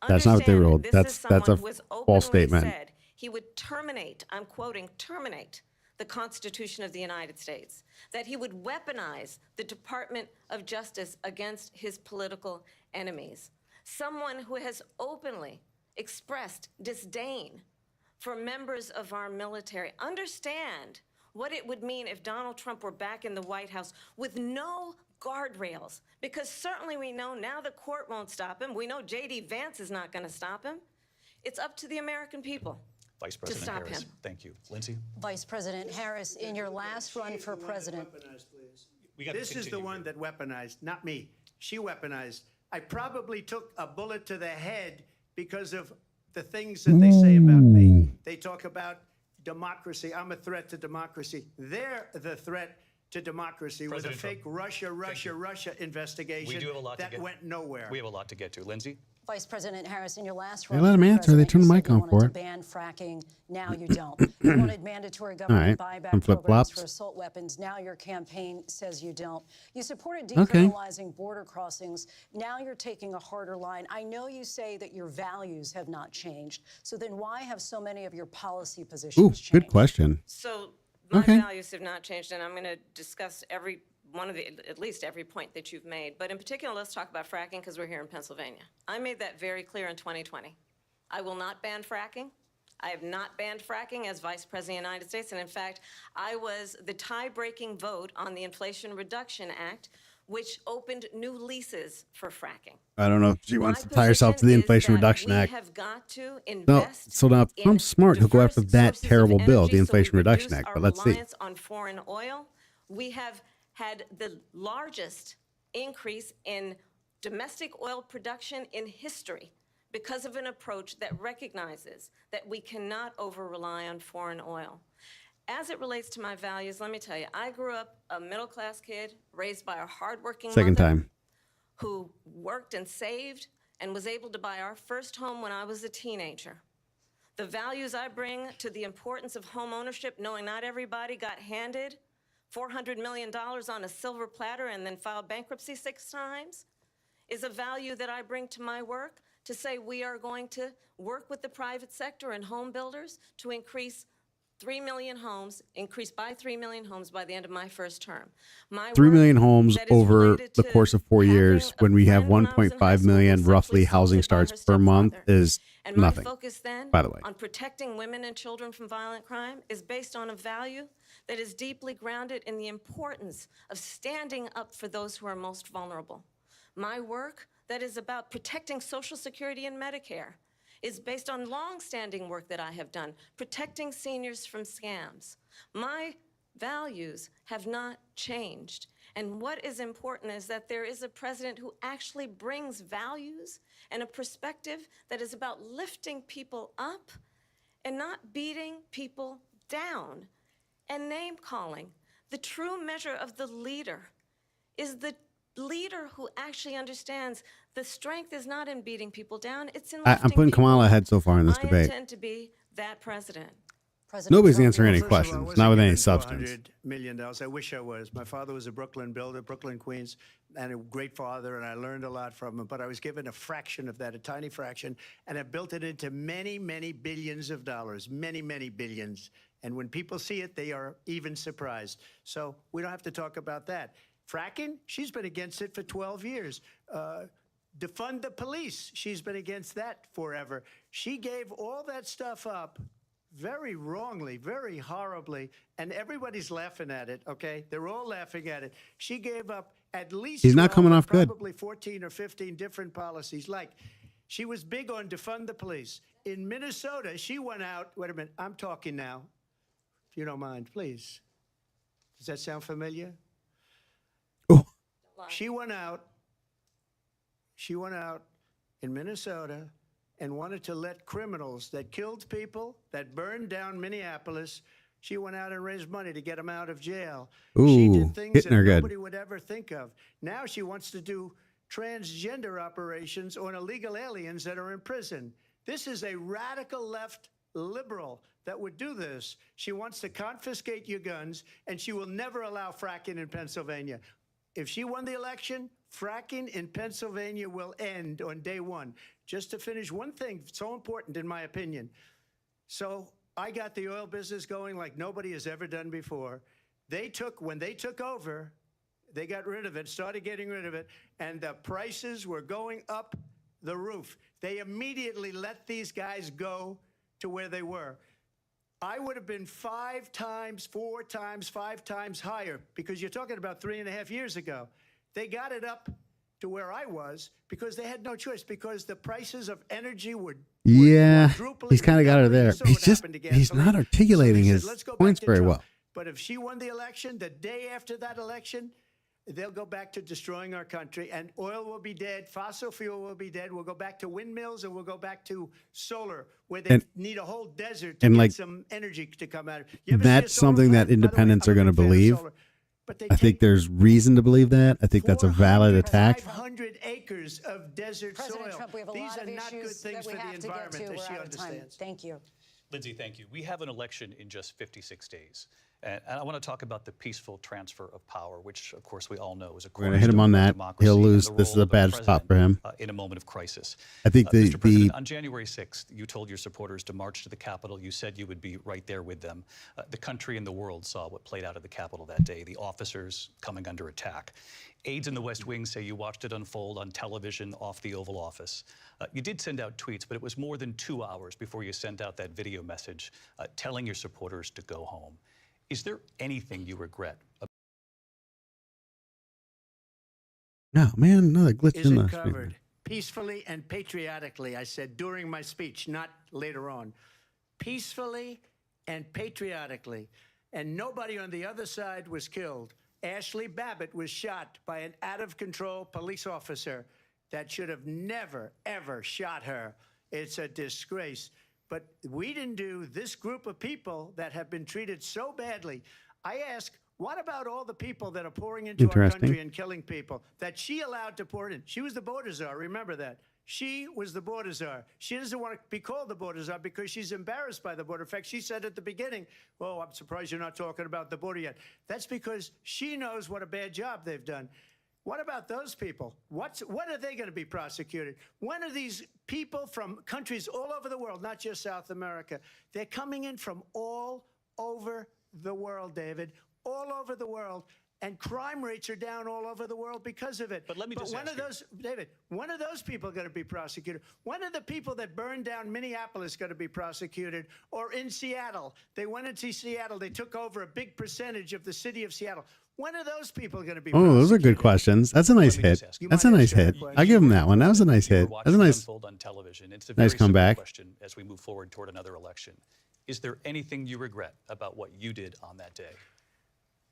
That's not what they Understand that ruled. this That's is someone a who has false openly statement. said he would terminate, I'm quoting, terminate the Constitution of the United States, that he would weaponize the Department of Justice against his political enemies. Someone who has openly expressed disdain for members of our military. Understand what it would mean if Donald Trump were back in the White House with no guardrails, because certainly we know now the court won't stop him. We know J.D. Vance is not going to stop him. It's up to the American people. Vice President stop Harris, him. thank you. Lindsay? Vice President Harris, in your last run for president, We got to This is the continue one here. that weaponized, not me. She weaponized. I probably took a bullet to the head because of the things that they say about me. They talk about democracy. I'm a threat to democracy. They're the threat to democracy President with a fake Trump, Russia investigation We do have a lot to that get. went nowhere. We have a lot to get to. Lindsay? Vice President Harris, in your last They run let him for answer. They president, turned the you mic said you on for wanted it. to ban fracking. Now you don't. You wanted mandatory government right, buyback some programs flip-flops. for assault weapons. Now your campaign says you don't. You supported Okay. decriminalizing border crossings. Now you're taking a harder line. I know you say that your values have not changed. So then why have so many of your policy positions Ooh, changed? good question. So my Okay. values have not changed, and I'm going to discuss at least every point that you've made. But in particular, let's talk about fracking because we're here in Pennsylvania. I made that very clear in 2020. I will not ban fracking. I have not banned fracking as Vice President of the United States. And in fact, I was the tie-breaking vote on the Inflation Reduction Act, which opened new leases for fracking. I don't know if she wants My to tie herself to the position is Inflation that Reduction we Act. have got to No, invest so now if in Trump's smart, he'll go after diverse that sources of terrible bill, energy the so we Inflation Reduction reduce Act. our But let's see. reliance on foreign oil. We have had the largest increase in domestic oil production in history because of an approach that recognizes that we cannot over-rely on foreign oil. As it relates to my values, let me tell you, I grew up a middle-class kid raised by a hardworking Second mother time. who worked and saved and was able to buy our first home when I was a teenager. The values I bring to the importance of home ownership, knowing not everybody got handed $400 million on a silver platter and then filed bankruptcy 6 times, is a value that I bring to my work to say we are going to work with the private sector and home builders to increase 3 million homes, increase by 3 million homes by the end of my first term. My 3 work million homes that is over related the to course of 4 years having a when we have friend when I was in high 1.5 school million was roughly sexually housing assaulted by starts her per month stepfather. is And my nothing. focus then by the way. on protecting women and children from violent crime is based on a value that is deeply grounded in the importance of standing up for those who are most vulnerable. My work that is about protecting Social Security and Medicare is based on long-standing work that I have done, protecting seniors from scams. My values have not changed. And what is important is that there is a president who actually brings values and a perspective that is about lifting people up and not beating people down and name calling. The true measure of the leader is the leader who actually understands the strength is not in beating people down, it's in lifting I'm putting people Kamala up. ahead so far in this I debate. intend to be that president. President Nobody's Trump, answering any First of all, I questions, wasn't not with any given substance. $400 million. I wish I was. My father was a Brooklyn builder, Brooklyn, Queens, and a great father, and I learned a lot from him. But I was given a fraction of that, a tiny fraction, and I built it into many, many billions of dollars, many, many billions. And when people see it, they are even surprised. So we don't have to talk about that. Fracking, she's been against it for 12 years. Defund the police, she's been against that forever. She gave all that stuff up very wrongly, very horribly, and everybody's laughing at it, okay? They're all laughing at it. She gave up at least He's not 12, coming off good. probably 14 or 15 different policies. Like, she was big on defund the police. In Minnesota, she went out, wait a minute, I'm talking now, if you don't mind, please. Does that sound familiar? Oh, She went out in Minnesota and wanted to let criminals that killed people, that burned down Minneapolis, she went out and raised money to get them out of jail. She Ooh, did things hitting that her good. nobody would ever think of. Now she wants to do transgender operations on illegal aliens that are in prison. This is a radical left liberal that would do this. She wants to confiscate your guns, and she will never allow fracking in Pennsylvania. If she won the election, fracking in Pennsylvania will end on day one. Just to finish, one thing so important in my opinion. So I got the oil business going like nobody has ever done before. When they took over, they got rid of it, started getting rid of it, and the prices were going up the roof. They immediately let these guys go to where they were. I would have been 5 times, 4 times, 5 times higher, because you're talking about 3.5 years ago. They got it up to where I was because they had no choice, because the prices of energy were yeah, quadrupling. he's kind of got her there. You saw He's what just, happened to he's gasoline. not articulating So they his said, "Let's go back points to very Trump." well. But if she won the election, the day after that election, they'll go back to destroying our country, and oil will be dead, fossil fuel will be dead. We'll go back to windmills, and we'll go back to solar, where they need a whole desert to and get like, some energy to come out of it. You ever see a that's solar something plant? that By the way, independents I'm are a going to big fan of believe. solar, but they I think take there's reason to believe that. I think that's a valid attack. 500 acres of desert President soil. Trump, we have a These lot are of not good issues things that we for the have to get to. environment, We're as she out of time. understands. Thank you. Lindsay, thank you. We have an election in just 56 days. And I want to talk about the peaceful transfer of power, which, of course, we all know is a We're going to hit him on cornerstone of that. democracy He'll and lose. the This is role a of the bad spot for him. president, in a moment of crisis. I think Mr. President, on January 6th, you told your supporters to march to the Capitol. You said you would be right there with them. The country and the world saw what played out at the Capitol that day, the officers coming under attack. Aides in the West Wing say you watched it unfold on television off the Oval Office. You did send out tweets, but it was more than 2 hours before you sent out that video message telling your supporters to go home. Is there anything you regret? No, man, another glitch Is in it the covered? Peacefully and patriotically, I said during my speech, not later on. Peacefully and patriotically. And nobody on the other side was killed. Ashley Babbitt was shot by an out-of-control police officer that should have never, ever shot her. It's a disgrace. But we didn't do this group of people that have been treated so badly. I ask, what about all the people that are pouring into our country and killing people that she allowed to pour in? She was the border czar, remember that. She was the border czar. She doesn't want to be called the border czar because she's embarrassed by the border. In fact, she said at the beginning, "Oh, I'm surprised you're not talking about the border yet." That's because she knows what a bad job they've done. What about those people? When are they going to be prosecuted? When are these people from countries all over the world, not just South America? They're coming in from all over the world, David, all over the world. And crime rates are down all over the world because of it. But let me just when ask are those, David, when are those people going to be prosecuted? When are the people that burned down Minneapolis going to be prosecuted? Or in Seattle? They went into Seattle. They took over a big percentage of the city of Seattle. When are those people going to be prosecuted? Oh, those are good questions. That's a nice Let me just hit. ask you. That's a nice hit. I'll give him that one. That was a nice You were hit. watching That's a it nice. unfold on television. It's a Nice very simple comeback. question as we move forward toward another election. Is there anything you regret about what you did on that day?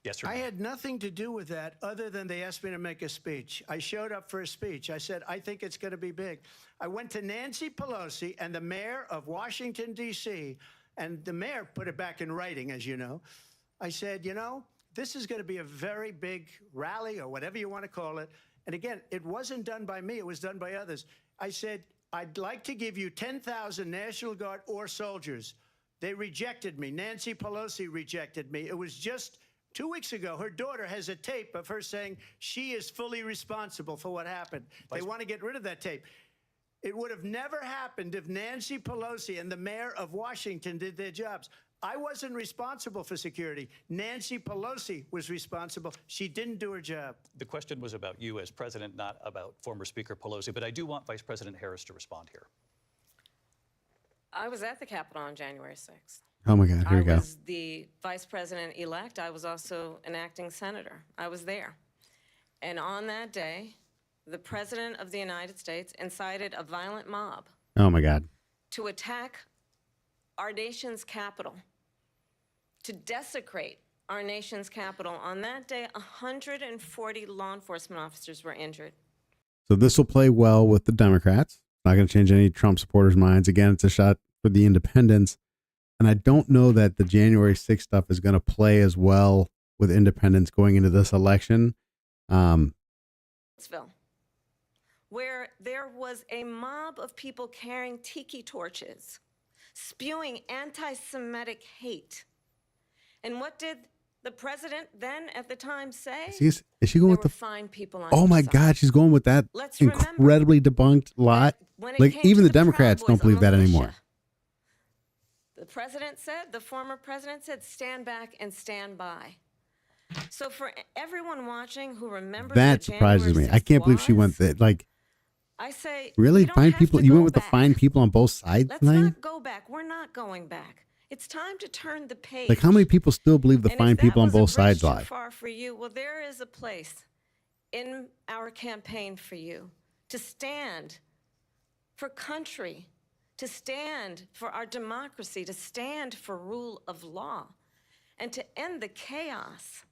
Yes or no? I had nothing to do with that other than they asked me to make a speech. I showed up for a speech. I said, I think it's going to be big. I went to Nancy Pelosi and the mayor of Washington, D.C., and the mayor put it back in writing, as you know. I said, you know, this is going to be a very big rally or whatever you want to call it. And again, it wasn't done by me. It was done by others. I said, I'd like to give you 10,000 National Guard or soldiers. They rejected me. Nancy Pelosi rejected me. It was just 2 weeks ago. Her daughter has a tape of her saying she is fully responsible for what happened. They want to get rid of that tape. It would have never happened if Nancy Pelosi and the mayor of Washington did their jobs. I wasn't responsible for security. Nancy Pelosi was responsible. She didn't do her job. The question was about you as president, not about former Speaker Pelosi, but I do want Vice President Harris to respond here. I was at the Capitol on January 6th. Oh my God, here we I go. was the vice president-elect. I was also an acting senator. I was there. And on that day, the President of the United States incited a violent mob Oh my God. to attack our nation's capital, to desecrate our nation's capital. On that day, 140 law enforcement officers were injured. So this will play well with the Democrats. Not going to change any Trump supporters' minds. Again, it's a shot for the independents. And I don't know that the January 6th stuff is going to play as well with independents going into this election. Where there was a mob of people carrying tiki torches, spewing anti-Semitic hate. And what did the president then at the time say? Is she going There with were the... fine people on Oh your my side. God, she's going with that Let's remember incredibly debunked lie. When it Like, came even to the Democrats Proud don't Boys believe that militia, anymore. The president said, the former president said, stand back and stand by. So for everyone watching who remembers That what surprises me. January I can't believe she went was, that. Like, I say, really? you don't Fine have people? to You went go with the back. fine people on both sides Let's thing? not go back. We're not going back. It's time to turn the page. Like, how many people still believe the And fine if that people on was a both bridge sides too lie? far for you, well, there is a place in our campaign for you to stand for country, to stand for our democracy, to stand for rule of law, and to end the chaos,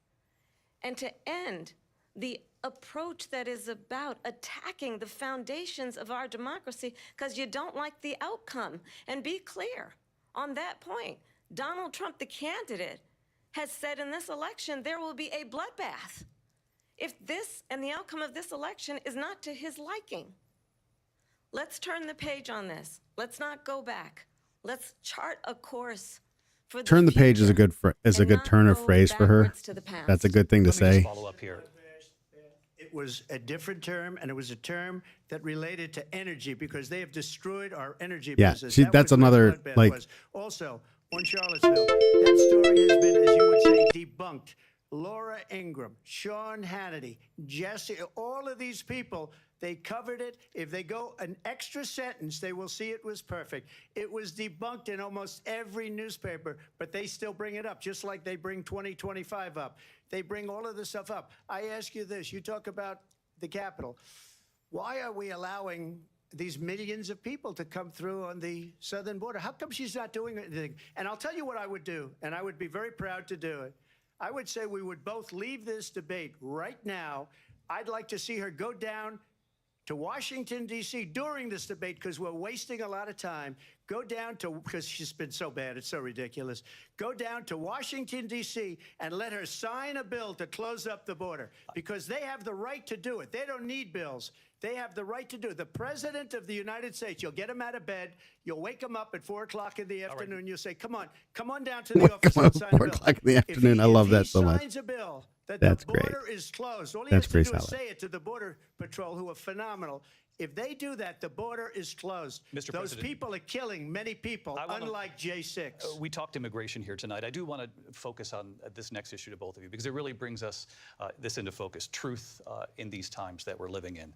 and to end the approach that is about attacking the foundations of our democracy because you don't like the outcome. And be clear on that point. Donald Trump, the candidate, has said in this election there will be a bloodbath if this and the outcome of this election is not to his liking. Let's turn the page on this. Let's not go back. Let's chart a course for the Turn the page is a future good and not turn of go phrase for her. backwards to the past. That's a good thing to Let me just say. follow up here. It was a different term, and it was a term that related to energy because they have destroyed our energy Yeah, business. see, That that's was what another, bloodbath like- was. Also, on Charlottesville, that story has been, as you would say, debunked. Laura Ingraham, Sean Hannity, Jesse, all of these people, they covered it. If they go an extra sentence, they will see it was perfect. It was debunked in almost every newspaper, but they still bring it up, just like they bring 2025 up. They bring all of this stuff up. I ask you this. You talk about the Capitol. Why are we allowing these millions of people to come through on the southern border? How come she's not doing anything? And I'll tell you what I would do, and I would be very proud to do it. I would say we would both leave this debate right now. I'd like to see her go down to Washington, D.C. during this debate because we're wasting a lot of time. Go down to, because she's been so bad, it's so ridiculous. Go down to Washington, D.C. and let her sign a bill to close up the border because they have the right to do it. They don't need bills. They have the right to do it. The President of the United States, you'll get him out of bed. You'll wake him up at 4 o'clock in the afternoon. You'll say, come on down to the Wake office him and up sign at 4 a bill. o'clock in the If afternoon. I love if that so much. He signs a bill that That's the great. border is closed. All he That's has to pretty do is solid. say it to the Border Patrol, who are phenomenal. If they do that, the border is closed. Mr. Those President, people are killing many people, unlike J6. We talked immigration here tonight. I do want to focus on this next issue to both of you because it really brings us this into focus, truth in these times that we're living in.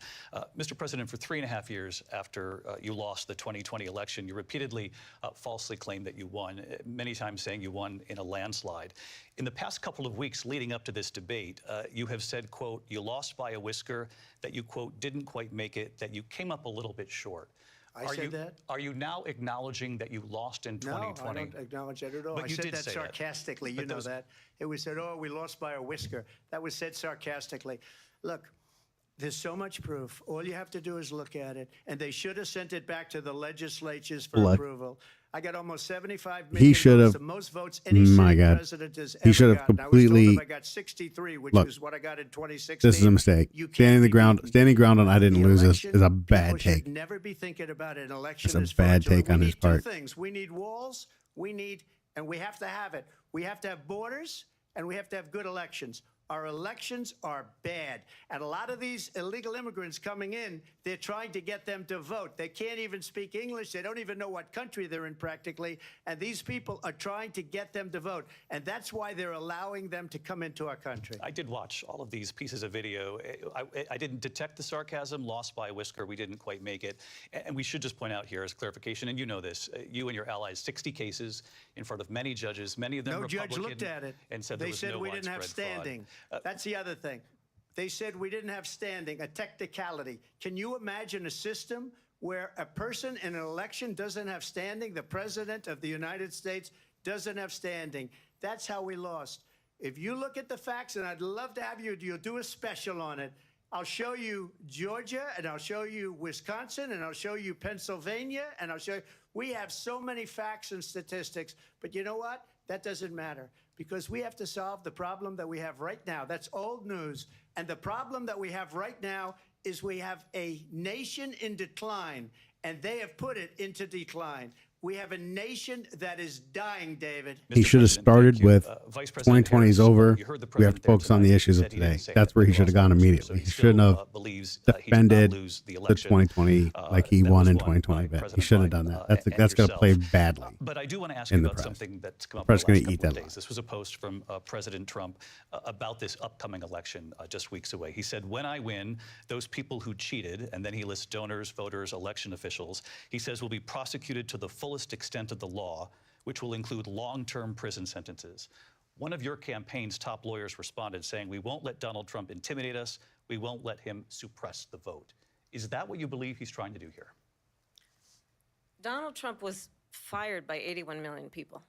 Mr. President, for 3.5 years after you lost the 2020 election, you repeatedly falsely claimed that you won, many times saying you won in a landslide. In the past couple of weeks leading up to this debate, you have said, quote, you lost by a whisker, that you, quote, didn't quite make it, that you came up a little bit short. I said that? Are you now acknowledging that you lost in No, 2020? I don't acknowledge that at all. But I you said did that say that. sarcastically. You But know those- that. It was said, oh, we lost by a whisker. That was said sarcastically. Look, there's so much proof. All you have to do is look at it. And they should have sent it back to the legislatures for Look. approval. I got almost 75 million He should votes, have- the most votes any My sitting God. president has He ever should have gotten. I was completely- told if I got 63, which Look, was what I got in 2016. This is a mistake. You can't Standing the be ground, beaten. standing ground on I didn't The lose this election, is a people bad should take. never be thinking about an election It's a as bad fraudulent. take on we his need part. two things. We need walls, and we have to have it. We have to have borders, and we have to have good elections. Our elections are bad. And a lot of these illegal immigrants coming in, they're trying to get them to vote. They can't even speak English. They don't even know what country they're in practically. And these people are trying to get them to vote. And that's why they're allowing them to come into our country. I did watch all of these pieces of video. I didn't detect the sarcasm. Lost by a whisker. We didn't quite make it. And we should just point out here as clarification, and you know this, you and your allies, 60 cases in front of many judges, many of them No Republican. judge looked at it. And said they there was said no we didn't have widespread fraud. standing. That's the other thing. They said we didn't have standing, a technicality. Can you imagine a system where a person in an election doesn't have standing? The president of the United States doesn't have standing. That's how we lost. If you look at the facts, and I'd love to have you'll do a special on it. I'll show you Georgia, and I'll show you Wisconsin, and I'll show you Pennsylvania, and I'll show you. We have so many facts and statistics, but you know what? That doesn't matter because we have to solve the problem that we have right now. That's old news. And the problem that we have right now is we have a nation in decline, and they have put it into decline. We have a nation that is dying, David. He Mr. should have President, started thank you. with Vice President 2020 is Harris, over. you heard the We have to president there focus on the tonight. issues He of said he didn't today. say That's that where he we should have lost gone by a whisker, immediately. so He he shouldn't still, have believes, he did not defended lose the the election, 2020 like he that won was in won 2020. by He President shouldn't have Biden, done that. and That's going to play yourself. badly. But I do want to ask in you the about press. something that's come up Press in the gonna last eat couple of that days. up. This was a post from President Trump about this upcoming election just weeks away. He said, when I win, those people who cheated, and then he lists donors, voters, election officials, he says will be prosecuted to the fullest extent of the law, which will include long-term prison sentences. One of your campaign's top lawyers responded saying, we won't let Donald Trump intimidate us. We won't let him suppress the vote. Is that what you believe he's trying to do here? Donald Trump was fired by 81 million people.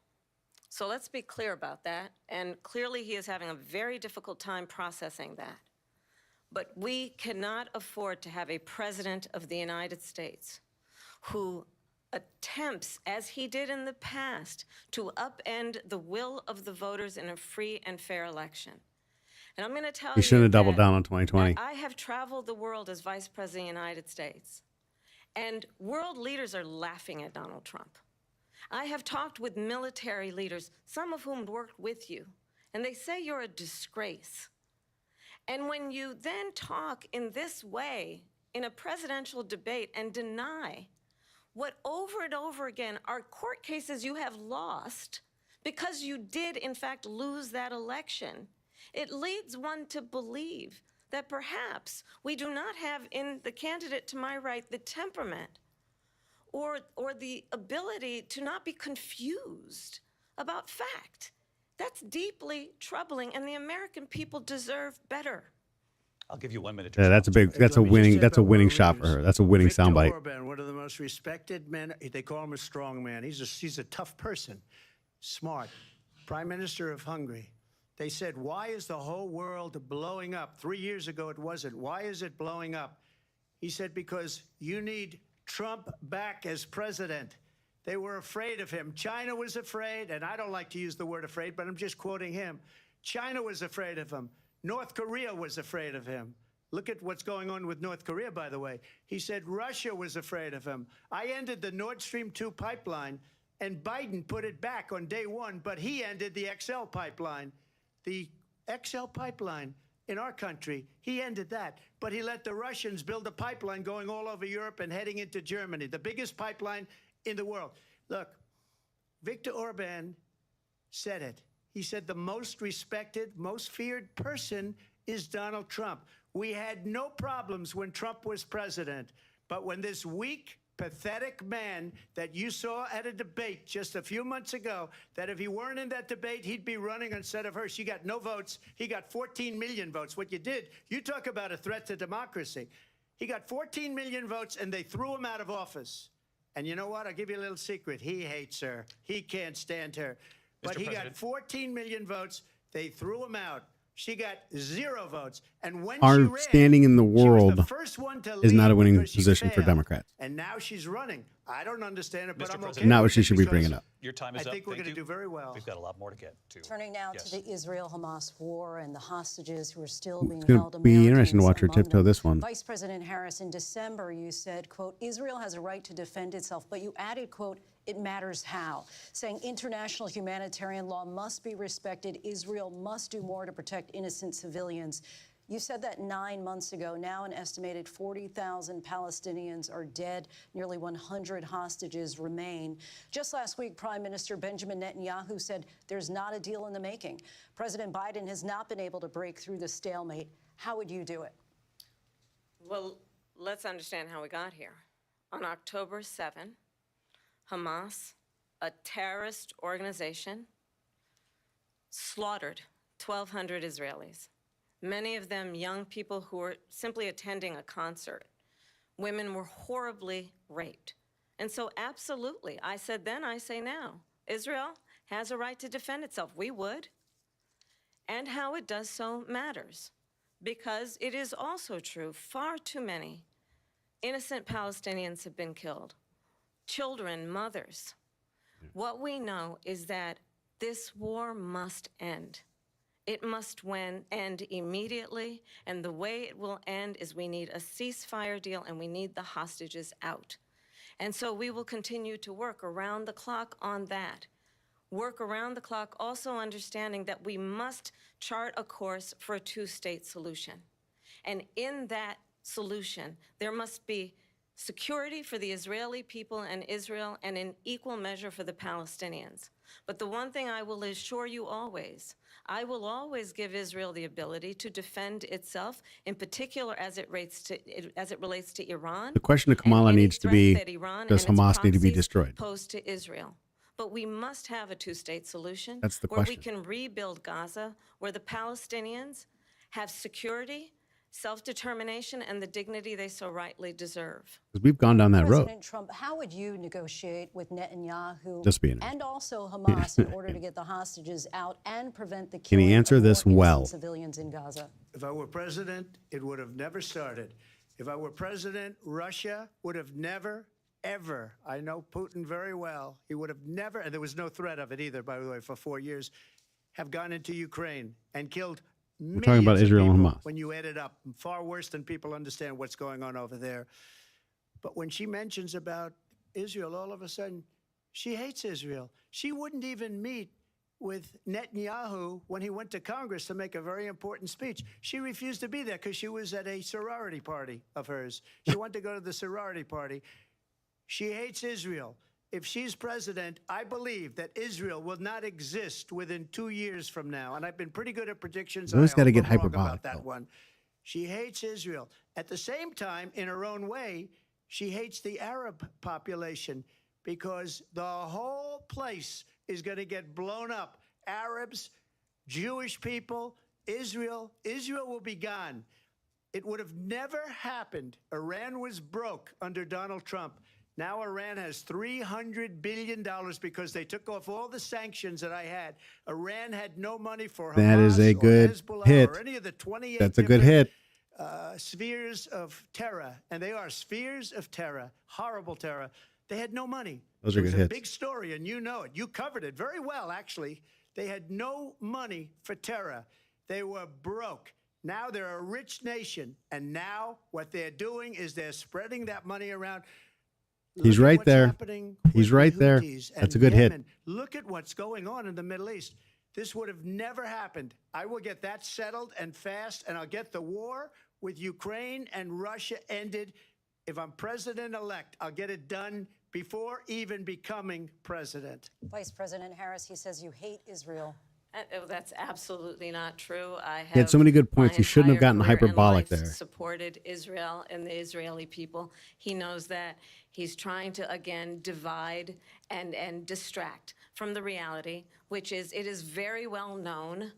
So let's be clear about that. And clearly he is having a very difficult time processing that. But we cannot afford to have a president of the United States who attempts, as he did in the past, to upend the will of the voters in a free and fair election. And I'm going to tell you He shouldn't have doubled that down on 2020. I have traveled the world as Vice President of the United States, and world leaders are laughing at Donald Trump. I have talked with military leaders, some of whom worked with you, and they say you're a disgrace. And when you then talk in this way in a presidential debate and deny what over and over again are court cases you have lost because you did, in fact, lose that election, it leads one to believe that perhaps we do not have in the candidate to my right the temperament or the ability to not be confused about fact. That's deeply troubling, and the American people deserve better. I'll give you 1 minute to Yeah, that's a respond. big. That's a Let me just winning. say That's a about winning world shot for leaders. her. That's a winning Viktor soundbite. Orban, one of the most respected men. They call him a strong man. He's a tough person, smart. Prime Minister of Hungary. They said, why is the whole world blowing up? 3 years ago it wasn't. Why is it blowing up? He said, because you need Trump back as president. They were afraid of him. China was afraid, and I don't like to use the word afraid, but I'm just quoting him. China was afraid of him. North Korea was afraid of him. Look at what's going on with North Korea, by the way. He said Russia was afraid of him. I ended the Nord Stream 2 pipeline, and Biden put it back on day one, but he ended the XL pipeline. The XL pipeline in our country, he ended that. But he let the Russians build a pipeline going all over Europe and heading into Germany, the biggest pipeline in the world. Look, Viktor Orban said it. He said the most respected, most feared person is Donald Trump. We had no problems when Trump was president, but when this weak, pathetic man that you saw at a debate just a few months ago, that if he weren't in that debate, he'd be running instead of her. She got no votes. He got 14 million votes. What you did, you talk about a threat to democracy. He got 14 million votes, and they threw him out of office. And you know what? I'll give you a little secret. He hates her. He can't stand her. But Mr. he got President. 14 million votes. They threw him out. She got 0 votes. And when Our she ran, standing in the she was the world first one to is not a leave winning because she position for failed. Democrats. And now she's running. I don't understand it, but Mr. I'm okay. President. Not what with she it should be because bringing up. Your time I is up. think we're Thank going to you. do very well. We've got a lot more to get to. Turning now Yes. to the Israel-Hamas war and the hostages who are still being It's going held. to be interesting to watch her Americans tiptoe among this them. one. Vice President Harris, in December, you said, quote, Israel has a right to defend itself, but you added, quote, it matters how, saying international humanitarian law must be respected. Israel must do more to protect innocent civilians. You said that 9 months ago. Now an estimated 40,000 Palestinians are dead. Nearly 100 hostages remain. Just last week, Prime Minister Benjamin Netanyahu said there's not a deal in the making. President Biden has not been able to break through the stalemate. How would you do it? Well, let's understand how we got here. On October 7, Hamas, a terrorist organization, slaughtered 1,200 Israelis, many of them young people who were simply attending a concert. Women were horribly raped. And so absolutely, I said then, I say now, Israel has a right to defend itself. We would. And how it does so matters, because it is also true, far too many innocent Palestinians have been killed. Children, mothers. What we know is that this war must end. It must end immediately, and the way it will end is we need a ceasefire deal and we need the hostages out. And so we will continue to work around the clock on that. Work around the clock, also understanding that we must chart a course for a two-state solution. And in that solution, there must be security for the Israeli people and Israel, and in equal measure for the Palestinians. But the one thing I will assure you always, I will always give Israel the ability to defend itself, in particular as it relates to Iran. The question to and Kamala any needs to threat be, that Iran does and its Hamas need to be proxies destroyed? pose to Israel. But we must have a two-state solution That's the where we question. can rebuild Gaza, where the Palestinians have security, self-determination, and the dignity they so rightly deserve. Because we've gone down that road. President Trump, how would you negotiate with Netanyahu Just being honest. and also Hamas in order to get the hostages out and prevent the Can he killing answer of more this innocent well? civilians in Gaza? If I were president, it would have never started. If I were president, Russia would have never, ever, I know Putin very well, he would have never, and there was no threat of it either, by the way, for 4 years, have gone into Ukraine and killed We're talking about millions of Israel and people Hamas. when you add it up. Far worse than people understand what's going on over there. But when she mentions about Israel, all of a sudden, she hates Israel. She wouldn't even meet with Netanyahu when he went to Congress to make a very important speech. She refused to be there because she was at a sorority party of hers. She wanted to go to the sorority party. She hates Israel. If she's president, I believe that Israel will not exist within 2 years from now. And I've been pretty good at predictions. You always and I gotta hope get I'm wrong hyperbolic, about that though. one. She hates Israel. At the same time, in her own way, she hates the Arab population because the whole place is going to get blown up. Arabs, Jewish people, Israel will be gone. It would have never happened. Iran was broke under Donald Trump. Now Iran has $300 billion because they took off all the sanctions that I had. Iran had no money for Hamas That is a or good Hezbollah hit. or any of the 28 That's a good different, hit. spheres of terror, and they are spheres of terror, horrible terror. They had no money. Those are It was good a hits. big story, and you know it. You covered it very well, actually. They had no money for terror. They were broke. Now they're a rich nation, and now what they're doing is they're spreading that money around. He's Look at right what's there. happening He's with right the there. Houthis That's a and good hit. Yemen. Look at what's going on in the Middle East. This would have never happened. I will get that settled and fast, and I'll get the war with Ukraine and Russia ended. If I'm president-elect, I'll get it done before even becoming president. Vice President Harris, he says you hate Israel. That's absolutely not true. I He had so many good points. my He shouldn't have entire gotten career and hyperbolic life there. Supported Israel and the Israeli people. He knows that. He's trying to, again, divide and distract from the reality, which is it is very well known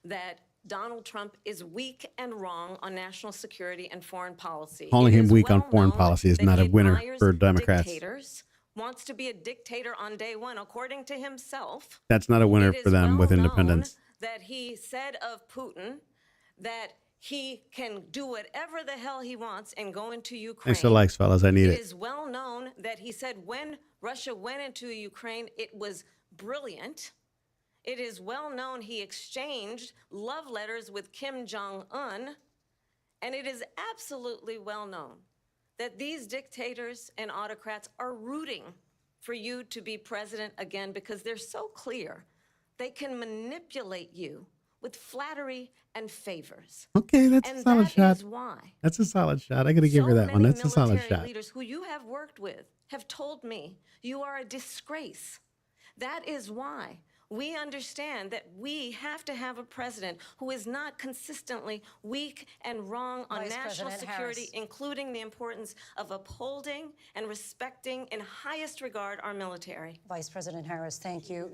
that Donald Trump is weak and wrong on national security and foreign policy. Calling It him is weak on well foreign known policy is that not he a winner admires for Democrats. dictators wants to be a dictator on day one, according to himself. That's not a winner It for is them with well independence. known that he said of Putin that he can do whatever the hell he wants and go into Ukraine. Thanks for the likes, fellas. I need It it. is well known that he said when Russia went into Ukraine, it was brilliant. It is well known he exchanged love letters with Kim Jong-un. And it is absolutely well known that these dictators and autocrats are rooting for you to be president again because they're so clear they can manipulate you with flattery and favors. Okay, that's a And solid that shot. is why That's a solid shot. I got to give her so that one. many That's a solid military shot. leaders who you have worked with have told me you are a disgrace. That is why we understand that we have to have a president who is not consistently weak and wrong on Vice national President security, Harris. including the importance of upholding and respecting in highest regard our military. Vice President Harris, thank you.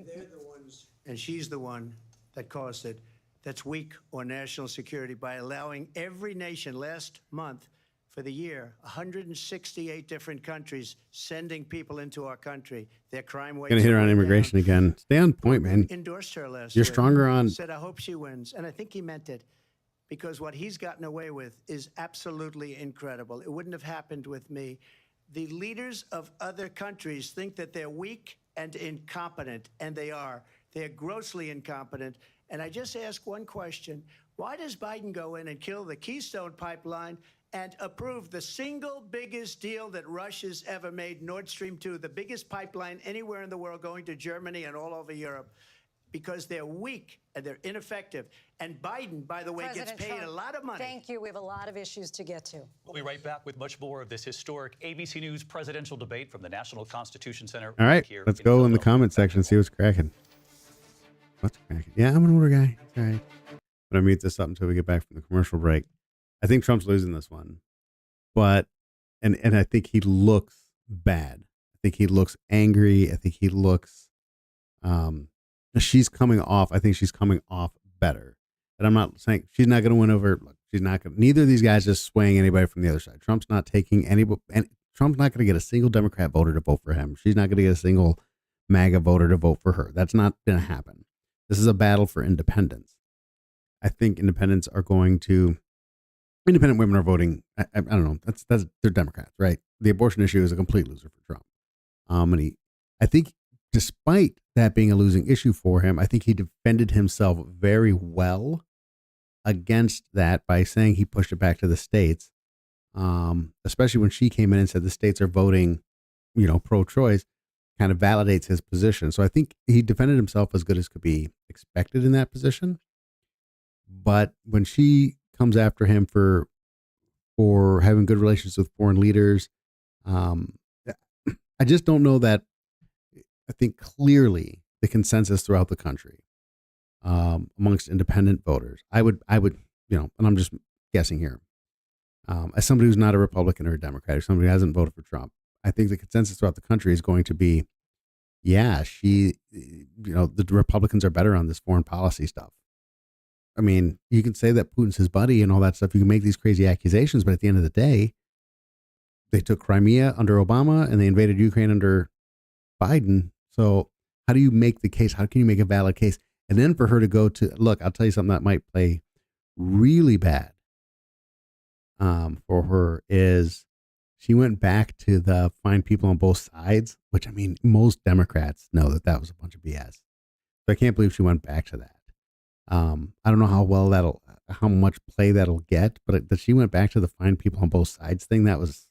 And she's the one that caused it, that's weak on national security by allowing every nation last month for the year, 168 different countries sending people into our country. Their crime rates Gonna hit her are on way immigration down. again. Stay on point, man. Endorsed her last You're week. stronger on- Said, I hope she wins. And I think he meant it because what he's gotten away with is absolutely incredible. It wouldn't have happened with me. The leaders of other countries think that they're weak and incompetent, and they are. They're grossly incompetent. And I just ask one question. Why does Biden go in and kill the Keystone Pipeline and approve the single biggest deal that Russia's ever made, Nord Stream 2, the biggest pipeline anywhere in the world going to Germany and all over Europe? Because they're weak and they're ineffective. And Biden, by the way, President gets paid Trump, a lot of money. Thank you. We have a lot of issues to get to. We'll be right back with much more of this historic ABC News presidential debate from the National Constitution Center. All right, here let's go in the Philadelphia. comment section and see what's cracking. What's cracking? Yeah, I'm an older guy. It's all right. But I mute this up until we get back from the commercial break. I think Trump's losing this one, but and I think he looks bad. I think he looks angry. I think he looks. She's coming off. I think she's coming off better. And I'm not saying she's not going to win over. Look, she's not going. Neither of these guys is swaying anybody from the other side. Trump's not taking any. And Trump's not going to get a single Democrat voter to vote for him. She's not going to get a single MAGA voter to vote for her. That's not going to happen. This is a battle for independence. I think independents are going to. Independent women are voting. I don't know. That's they're Democrats, right? The abortion issue is a complete loser for Trump. I think despite that being a losing issue for him, I think he defended himself very well against that by saying he pushed it back to the states. Especially when she came in and said the states are voting, pro-choice, kind of validates his position. So I think he defended himself as good as could be expected in that position. But when she comes after him for having good relations with foreign leaders, I just don't know that. I think clearly the consensus throughout the country amongst independent voters, I would, and I'm just guessing here, as somebody who's not a Republican or a Democrat, or somebody who hasn't voted for Trump, I think the consensus throughout the country is going to be, the Republicans are better on this foreign policy stuff. I mean, you can say that Putin's his buddy and all that stuff. You can make these crazy accusations, but at the end of the day, they took Crimea under Obama and they invaded Ukraine under Biden. So how do you make the case? How can you make a valid case? And then for her to go to, look, I'll tell you something that might play really bad for her is she went back to the find people on both sides, which I mean, most Democrats know that was a bunch of BS. So I can't believe she went back to that. I don't know how much play that'll get, but that she went back to the find people on both sides thing, that was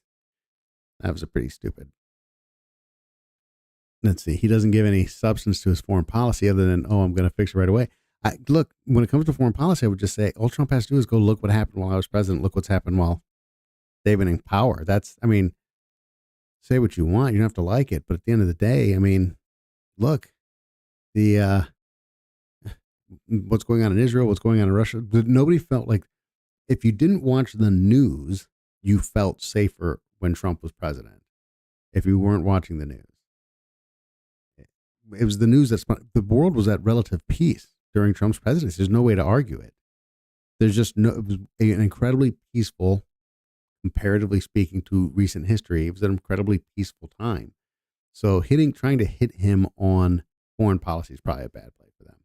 a pretty stupid. Let's see. He doesn't give any substance to his foreign policy other than, I'm going to fix it right away. Look, when it comes to foreign policy, I would just say all Trump has to do is go look what happened while I was president. Look what's happened while they've been in power. Say what you want. You don't have to like it. But at the end of the day, look, what's going on in Israel, what's going on in Russia. Nobody felt like if you didn't watch the news, you felt safer when Trump was president. If you weren't watching the news, it was the news the world was at relative peace during Trump's presidency. There's no way to argue it. It was an incredibly peaceful, comparatively speaking to recent history. It was an incredibly peaceful time. So trying to hit him on foreign policy is probably a bad play for them.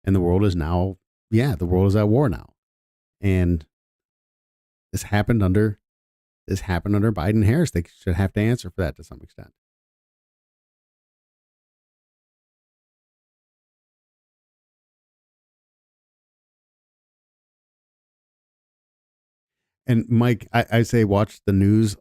And the world is now, the world is at war now. And this happened under Biden and Harris. They should have to answer for that to some extent. And Mike, I say watch the news.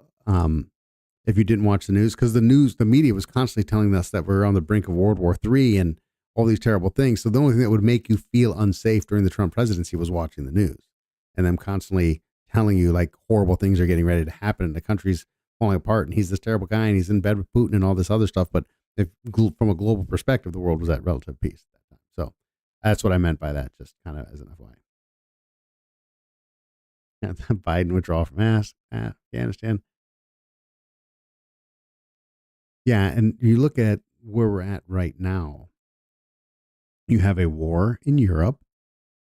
If you didn't watch the news, because the media was constantly telling us that we're on the brink of World War III and all these terrible things. So the only thing that would make you feel unsafe during the Trump presidency was watching the news, and them constantly telling you like horrible things are getting ready to happen and the country's falling apart and he's this terrible guy and he's in bed with Putin and all this other stuff. But from a global perspective, the world was at relative peace at that time. So that's what I meant by that, just kind of as an FYI. Biden withdrawal from Afghanistan. Yeah, and you look at where we're at right now. You have a war in Europe.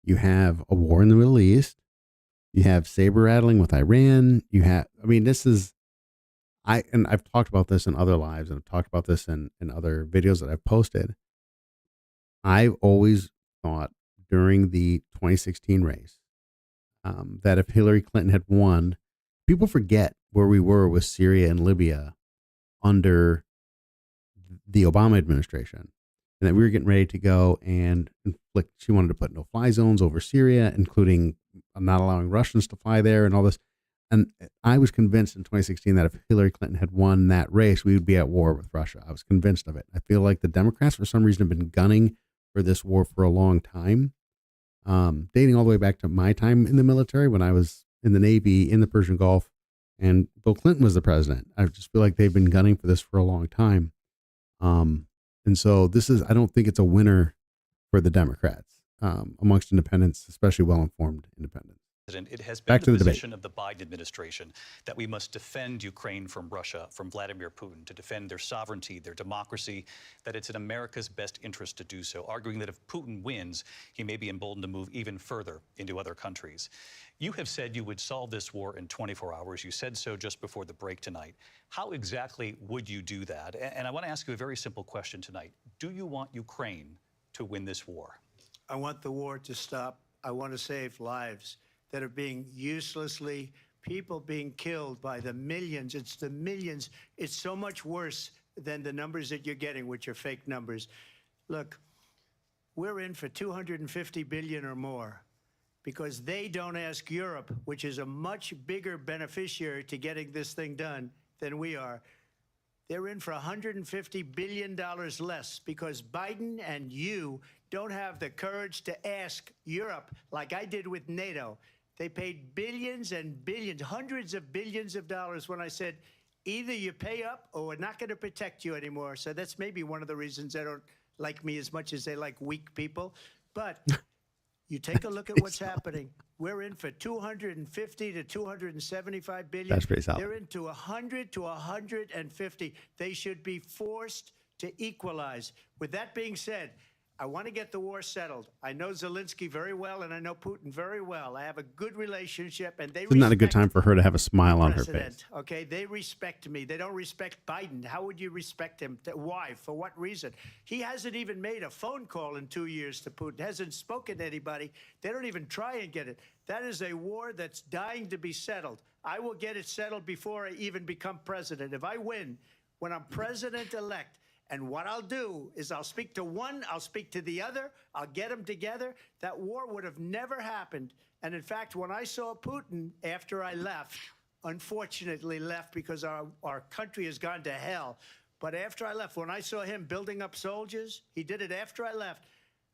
You have a war in the Middle East. You have saber rattling with Iran. I've talked about this in other lives, and I've talked about this in other videos that I've posted. I've always thought during the 2016 race that if Hillary Clinton had won, people forget where we were with Syria and Libya under the Obama administration, and that we were getting ready to go and inflict. She wanted to put no-fly zones over Syria, including not allowing Russians to fly there and all this. And I was convinced in 2016 that if Hillary Clinton had won that race, we would be at war with Russia. I was convinced of it. I feel like the Democrats, for some reason, have been gunning for this war for a long time, dating all the way back to my time in the military when I was in the Navy in the Persian Gulf, and Bill Clinton was the president. I just feel like they've been gunning for this for a long time. And so I don't think it's a winner for the Democrats amongst independents, especially well-informed independents. It has been the position of the Biden administration that we must defend Ukraine from Russia, from Vladimir Putin, to defend their sovereignty, their democracy, that it's in America's best interest to do so, arguing that if Putin wins, he may be emboldened to move even further into other countries. You have said you would solve this war in 24 hours. You said so just before the break tonight. How exactly would you do that? And I want to ask you a very simple question tonight. Do you want Ukraine to win this war? I want the war to stop. I want to save lives that are being people being killed by the millions. It's the millions. It's so much worse than the numbers that you're getting, which are fake numbers. Look, we're in for 250 billion or more because they don't ask Europe, which is a much bigger beneficiary to getting this thing done than we are. They're in for $150 billion less because Biden and you don't have the courage to ask Europe like I did with NATO. They paid billions and billions, hundreds of billions of dollars when I said, either you pay up or we're not going to protect you anymore. So that's maybe one of the reasons they don't like me as much as they like weak people. But you take a look at what's happening. We're in for 250 to 275 billion. That's pretty solid. They're into 100 to 150. They should be forced to equalize. With that being said, I want to get the war settled. I know Zelensky very well, and I know Putin very well. I have a good relationship, and they. It's not a good time for her to have a smile on her face. Okay, they respect me. They don't respect Biden. How would you respect him? Why? For what reason? He hasn't even made a phone call in 2 years to Putin. Hasn't spoken to anybody. They don't even try and get it. That is a war that's dying to be settled. I will get it settled before I even become president. If I win, when I'm president-elect. And what I'll do is I'll speak to one, I'll speak to the other, I'll get them together. That war would have never happened. And in fact, when I saw Putin after I left, unfortunately left because our country has gone to hell. But after I left, when I saw him building up soldiers, he did it after I left.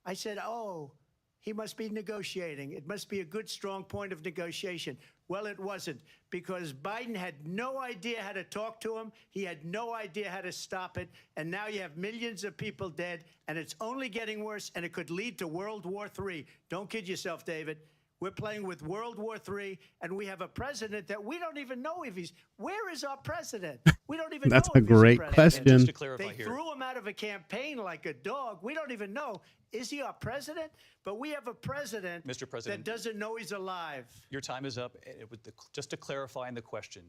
I said, oh, he must be negotiating. It must be a good, strong point of negotiation. Well, it wasn't, because Biden had no idea how to talk to him. He had no idea how to stop it. And now you have millions of people dead, and it's only getting worse, and it could lead to World War III. Don't kid yourself, David. We're playing with World War III, and we have a president that we don't even know if he's. Where is our president? We don't even know if he's That's a great question. Just to clarify they here. threw him out of a campaign like a dog. We don't even know. Is he our president? But we have a president, Mr. President, that doesn't know he's alive. Your time is up. Just to clarify in the question,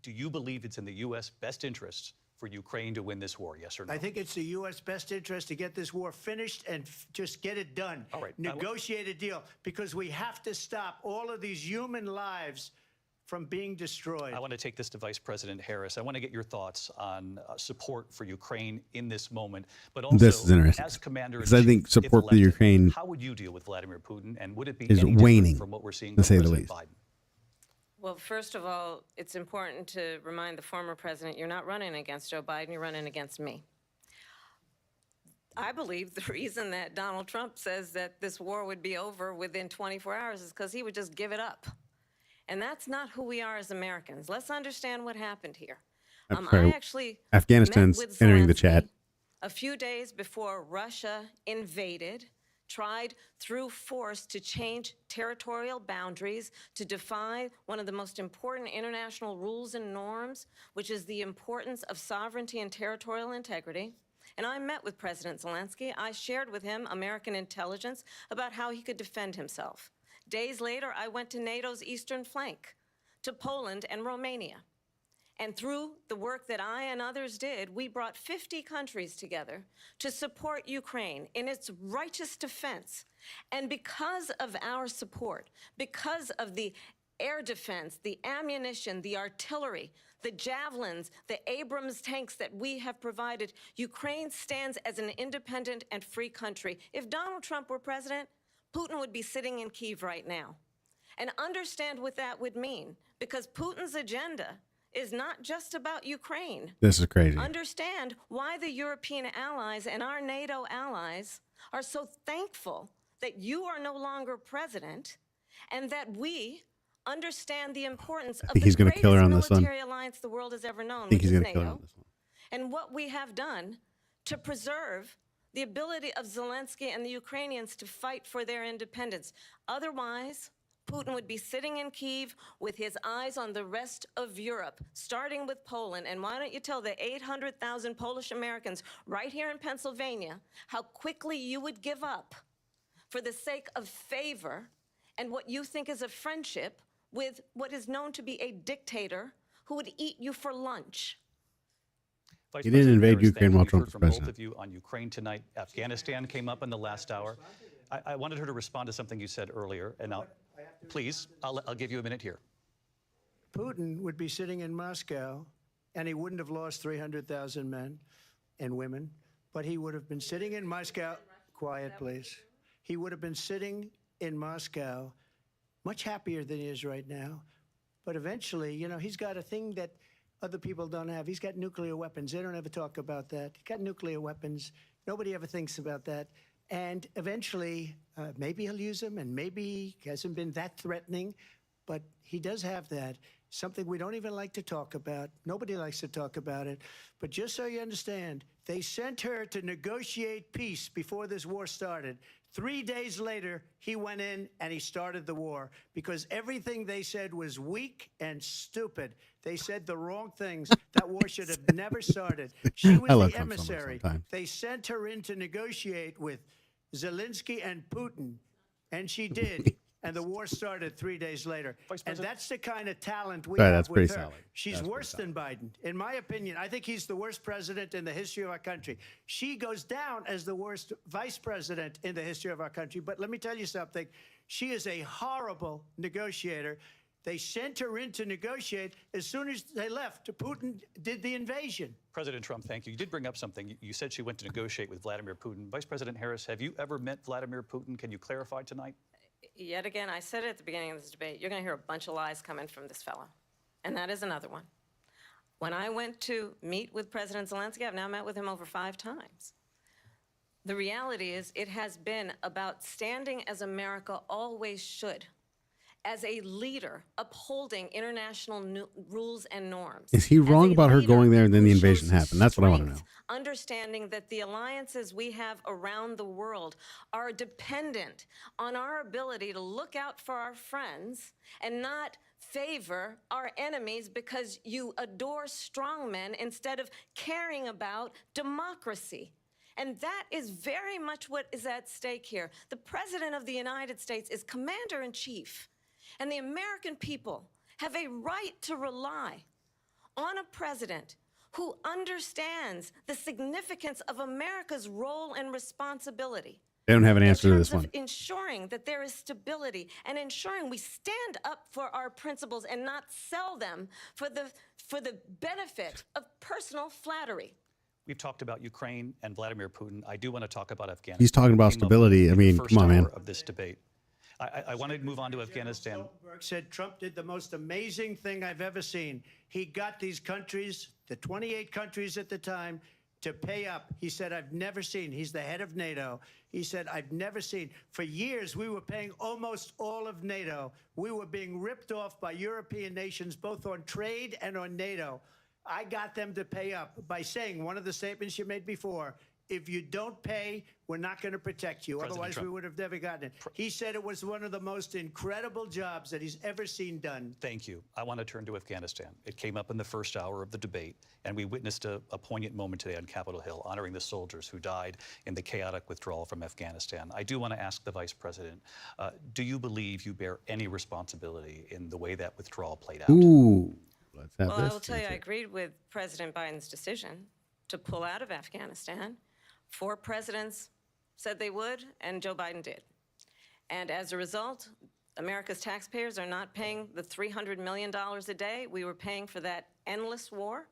do you believe it's in the U.S. best interest for Ukraine to win this war, yes or no? I think it's the U.S. best interest to get this war finished and just get it done. All right. Negotiate a deal, because we have to stop all of these human lives from being destroyed. I want to take this to Vice President Harris. I want to get your thoughts on support for Ukraine in this moment, but also This is interesting, as commander, because I think if support for elected, Ukraine how would you deal with Vladimir Putin, and would it be is any different waning, from what we're seeing to from say the President least. Biden? Well, first of all, it's important to remind the former president you're not running against Joe Biden, you're running against me. I believe the reason that Donald Trump says that this war would be over within 24 hours is because he would just give it up. And that's not who we are as Americans. Let's understand what happened here. I'm sorry, I actually Afghanistan's met with entering the Zelensky chat. a few days before Russia invaded, tried through force to change territorial boundaries, to defy one of the most important international rules and norms, which is the importance of sovereignty and territorial integrity. And I met with President Zelensky. I shared with him American intelligence about how he could defend himself. Days later, I went to NATO's eastern flank, to Poland and Romania. And through the work that I and others did, we brought 50 countries together to support Ukraine in its righteous defense. And because of our support, because of the air defense, the ammunition, the artillery, the javelins, the Abrams tanks that we have provided, Ukraine stands as an independent and free country. If Donald Trump were president, Putin would be sitting in Kyiv right now. And understand what that would mean, because Putin's agenda is not just about Ukraine. This is crazy. Understand why the European allies and our NATO allies are so thankful that you are no longer president, and that we understand the importance of think the he's gonna kill her greatest on this one. military alliance the world has ever known, I think which he's is going to kill her NATO, on this one. and what we have done to preserve the ability of Zelensky and the Ukrainians to fight for their independence. Otherwise, Putin would be sitting in Kyiv with his eyes on the rest of Europe, starting with Poland. And why don't you tell the 800,000 Polish Americans right here in Pennsylvania how quickly you would give up for the sake of favor and what you think is a friendship with what is known to be a dictator who would eat you for lunch. Vice He didn't President invade Harris, Ukraine thank you. while We've Trump heard was from president. both of you on Ukraine tonight. Afghanistan came up in the last hour. I wanted her to respond to something you said earlier, and I'll give you a minute here. Putin would be sitting in Moscow, and he wouldn't have lost 300,000 men and women, but he would have been sitting in Moscow. Quiet, please. He would have been sitting in Moscow, much happier than he is right now. But eventually, you know, he's got a thing that other people don't have. He's got nuclear weapons. They don't ever talk about that. He's got nuclear weapons. Nobody ever thinks about that. And eventually, maybe he'll use them, and maybe he hasn't been that threatening, but he does have that. Something we don't even like to talk about. Nobody likes to talk about it. But just so you understand, they sent her to negotiate peace before this war started. 3 days later, he went in and he started the war because everything they said was weak and stupid. They said the wrong things. That war should have never started. She was I love the Trump so much emissary. sometimes. They sent her in to negotiate with Zelensky and Putin, and she did. And the war started 3 days later. Vice And President- that's the kind of talent we Sorry, have that's with pretty her. solid. She's That's worse pretty than Biden. In my opinion, I think he's the worst president in the history of our country. She goes down as the worst vice president in the history of our country. But let me tell you something. She is a horrible negotiator. They sent her in to negotiate. As soon as they left, Putin did the invasion. President Trump, thank you. You did bring up something. You said she went to negotiate with Vladimir Putin. Vice President Harris, have you ever met Vladimir Putin? Can you clarify tonight? Yet again, I said it at the beginning of this debate, you're going to hear a bunch of lies coming from this fellow. And that is another one. When I went to meet with President Zelensky, I've now met with him over 5 times. The reality is it has been about standing as America always should, as a leader upholding international rules and norms. Is he As wrong a about her leader going there and then the who invasion shows happened? That's what I wanna strength, know. Understanding that the alliances we have around the world are dependent on our ability to look out for our friends and not favor our enemies because you adore strongmen instead of caring about democracy. And that is very much what is at stake here. The President of the United States is commander-in-chief, and the American people have a right to rely on a president who understands the significance of America's role and responsibility They don't have an in answer to terms this one. of ensuring that there is stability and ensuring we stand up for our principles and not sell them for the benefit of personal flattery. We've talked about Ukraine and Vladimir Putin. I do want to talk about Afghanistan. He's talking about Came up stability. I in the mean, first come on, man. hour of this debate. I want to move on to Afghanistan. Stoltenberg said Trump did the most amazing thing I've ever seen. He got these countries, the 28 countries at the time, to pay up. He said, I've never seen, he's the head of NATO. He said, I've never seen. For years, we were paying almost all of NATO. We were being ripped off by European nations, both on trade and on NATO. I got them to pay up by saying one of the statements you made before, if you don't pay, we're not going to protect you. President Otherwise, Trump. we would have never gotten it. He said it was one of the most incredible jobs that he's ever seen done. Thank you. I want to turn to Afghanistan. It came up in the first hour of the debate, and we witnessed a poignant moment today on Capitol Hill, honoring the soldiers who died in the chaotic withdrawal from Afghanistan. I do want to ask the Vice President, do you believe you bear any responsibility in the way that withdrawal played out? Ooh, let's have Well, this. I will tell you, I answer. agreed with President Biden's decision to pull out of Afghanistan. 4 presidents said they would, and Joe Biden did. And as a result, America's taxpayers are not paying the $300 million a day we were paying for that endless war.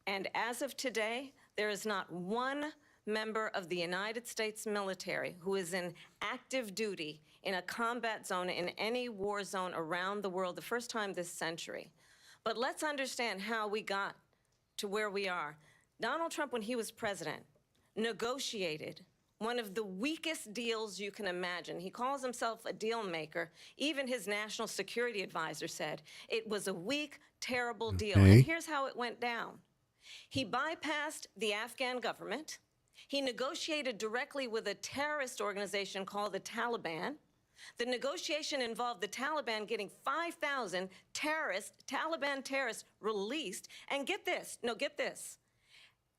And as of today, there is not one member of the United States military who is in active duty in a combat zone in any war zone around the world, the first time this century. But let's understand how we got to where we are. Donald Trump, when he was president, negotiated one of the weakest deals you can imagine. He calls himself a deal maker. Even his national security advisor said it was a weak, terrible deal. Okay. And here's how it went down. He bypassed the Afghan government. He negotiated directly with a terrorist organization called the Taliban. The negotiation involved the Taliban getting 5,000 Taliban terrorists released. And get this,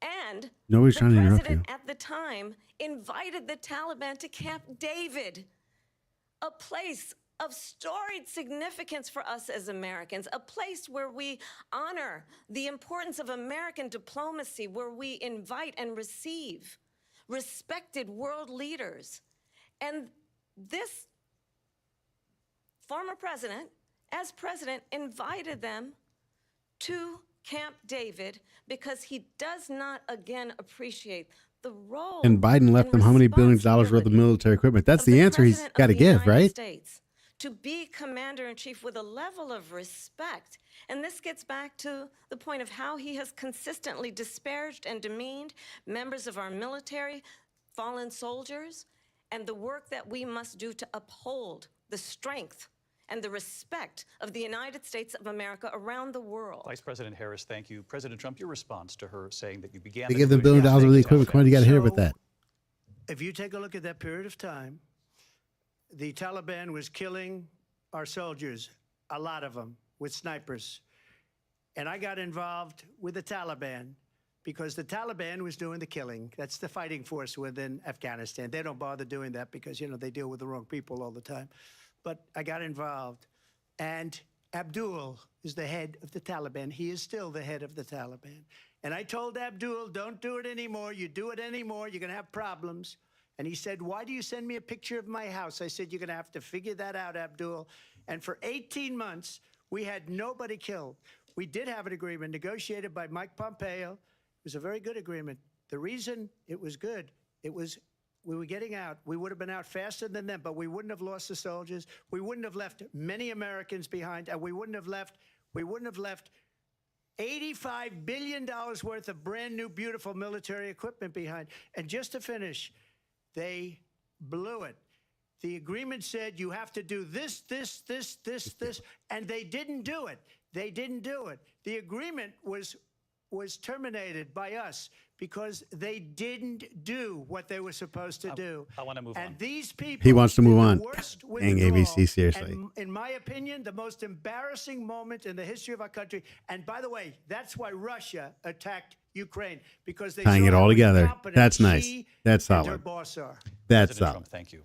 and Nobody's the trying to interrupt president you. at the time invited the Taliban to Camp David, a place of storied significance for us as Americans, a place where we honor the importance of American diplomacy, where we invite and receive respected world leaders. And this former president, as president, invited them to Camp David because he does not, again, appreciate the role. And Biden left them how many billions of dollars worth of military equipment? That's of the answer he's President of got to the give, United right? States, to be commander-in-chief with a level of respect. And this gets back to the point of how he has consistently disparaged and demeaned members of our military, fallen soldiers, and the work that we must do to uphold the strength and the respect of the United States of America around the world. Vice President Harris, thank you. President Trump, your response to her saying that you began They the give them $1 billion negotiations worth of the with equipment. Come on, you got to hit it with So- that. If you take a look at that period of time, the Taliban was killing our soldiers, a lot of them, with snipers. And I got involved with the Taliban because the Taliban was doing the killing. That's the fighting force within Afghanistan. They don't bother doing that because, you know, they deal with the wrong people all the time. But I got involved. And Abdul is the head of the Taliban. He is still the head of the Taliban. And I told Abdul, don't do it anymore. You do it anymore, you're going to have problems. And he said, why do you send me a picture of my house? I said, you're going to have to figure that out, Abdul. And for 18 months, we had nobody killed. We did have an agreement negotiated by Mike Pompeo. It was a very good agreement. The reason it was good, we were getting out. We would have been out faster than them, but we wouldn't have lost the soldiers. We wouldn't have left many Americans behind, and we wouldn't have left $85 billion worth of brand new, beautiful military equipment behind. And just to finish, they blew it. The agreement said you have to do this, and they didn't do it. They didn't do it. The agreement was terminated by us because they didn't do what they were supposed to do. I want to move on. And these people. He wants to move did on. the worst Dang, withdrawal, ABC, seriously. and in my opinion, the most embarrassing moment in the history of our country. And by the way, that's why Russia attacked Ukraine, because they Tying saw it all how together. incompetent That's nice. she That's and her solid. boss are. That's President solid. Trump, thank you.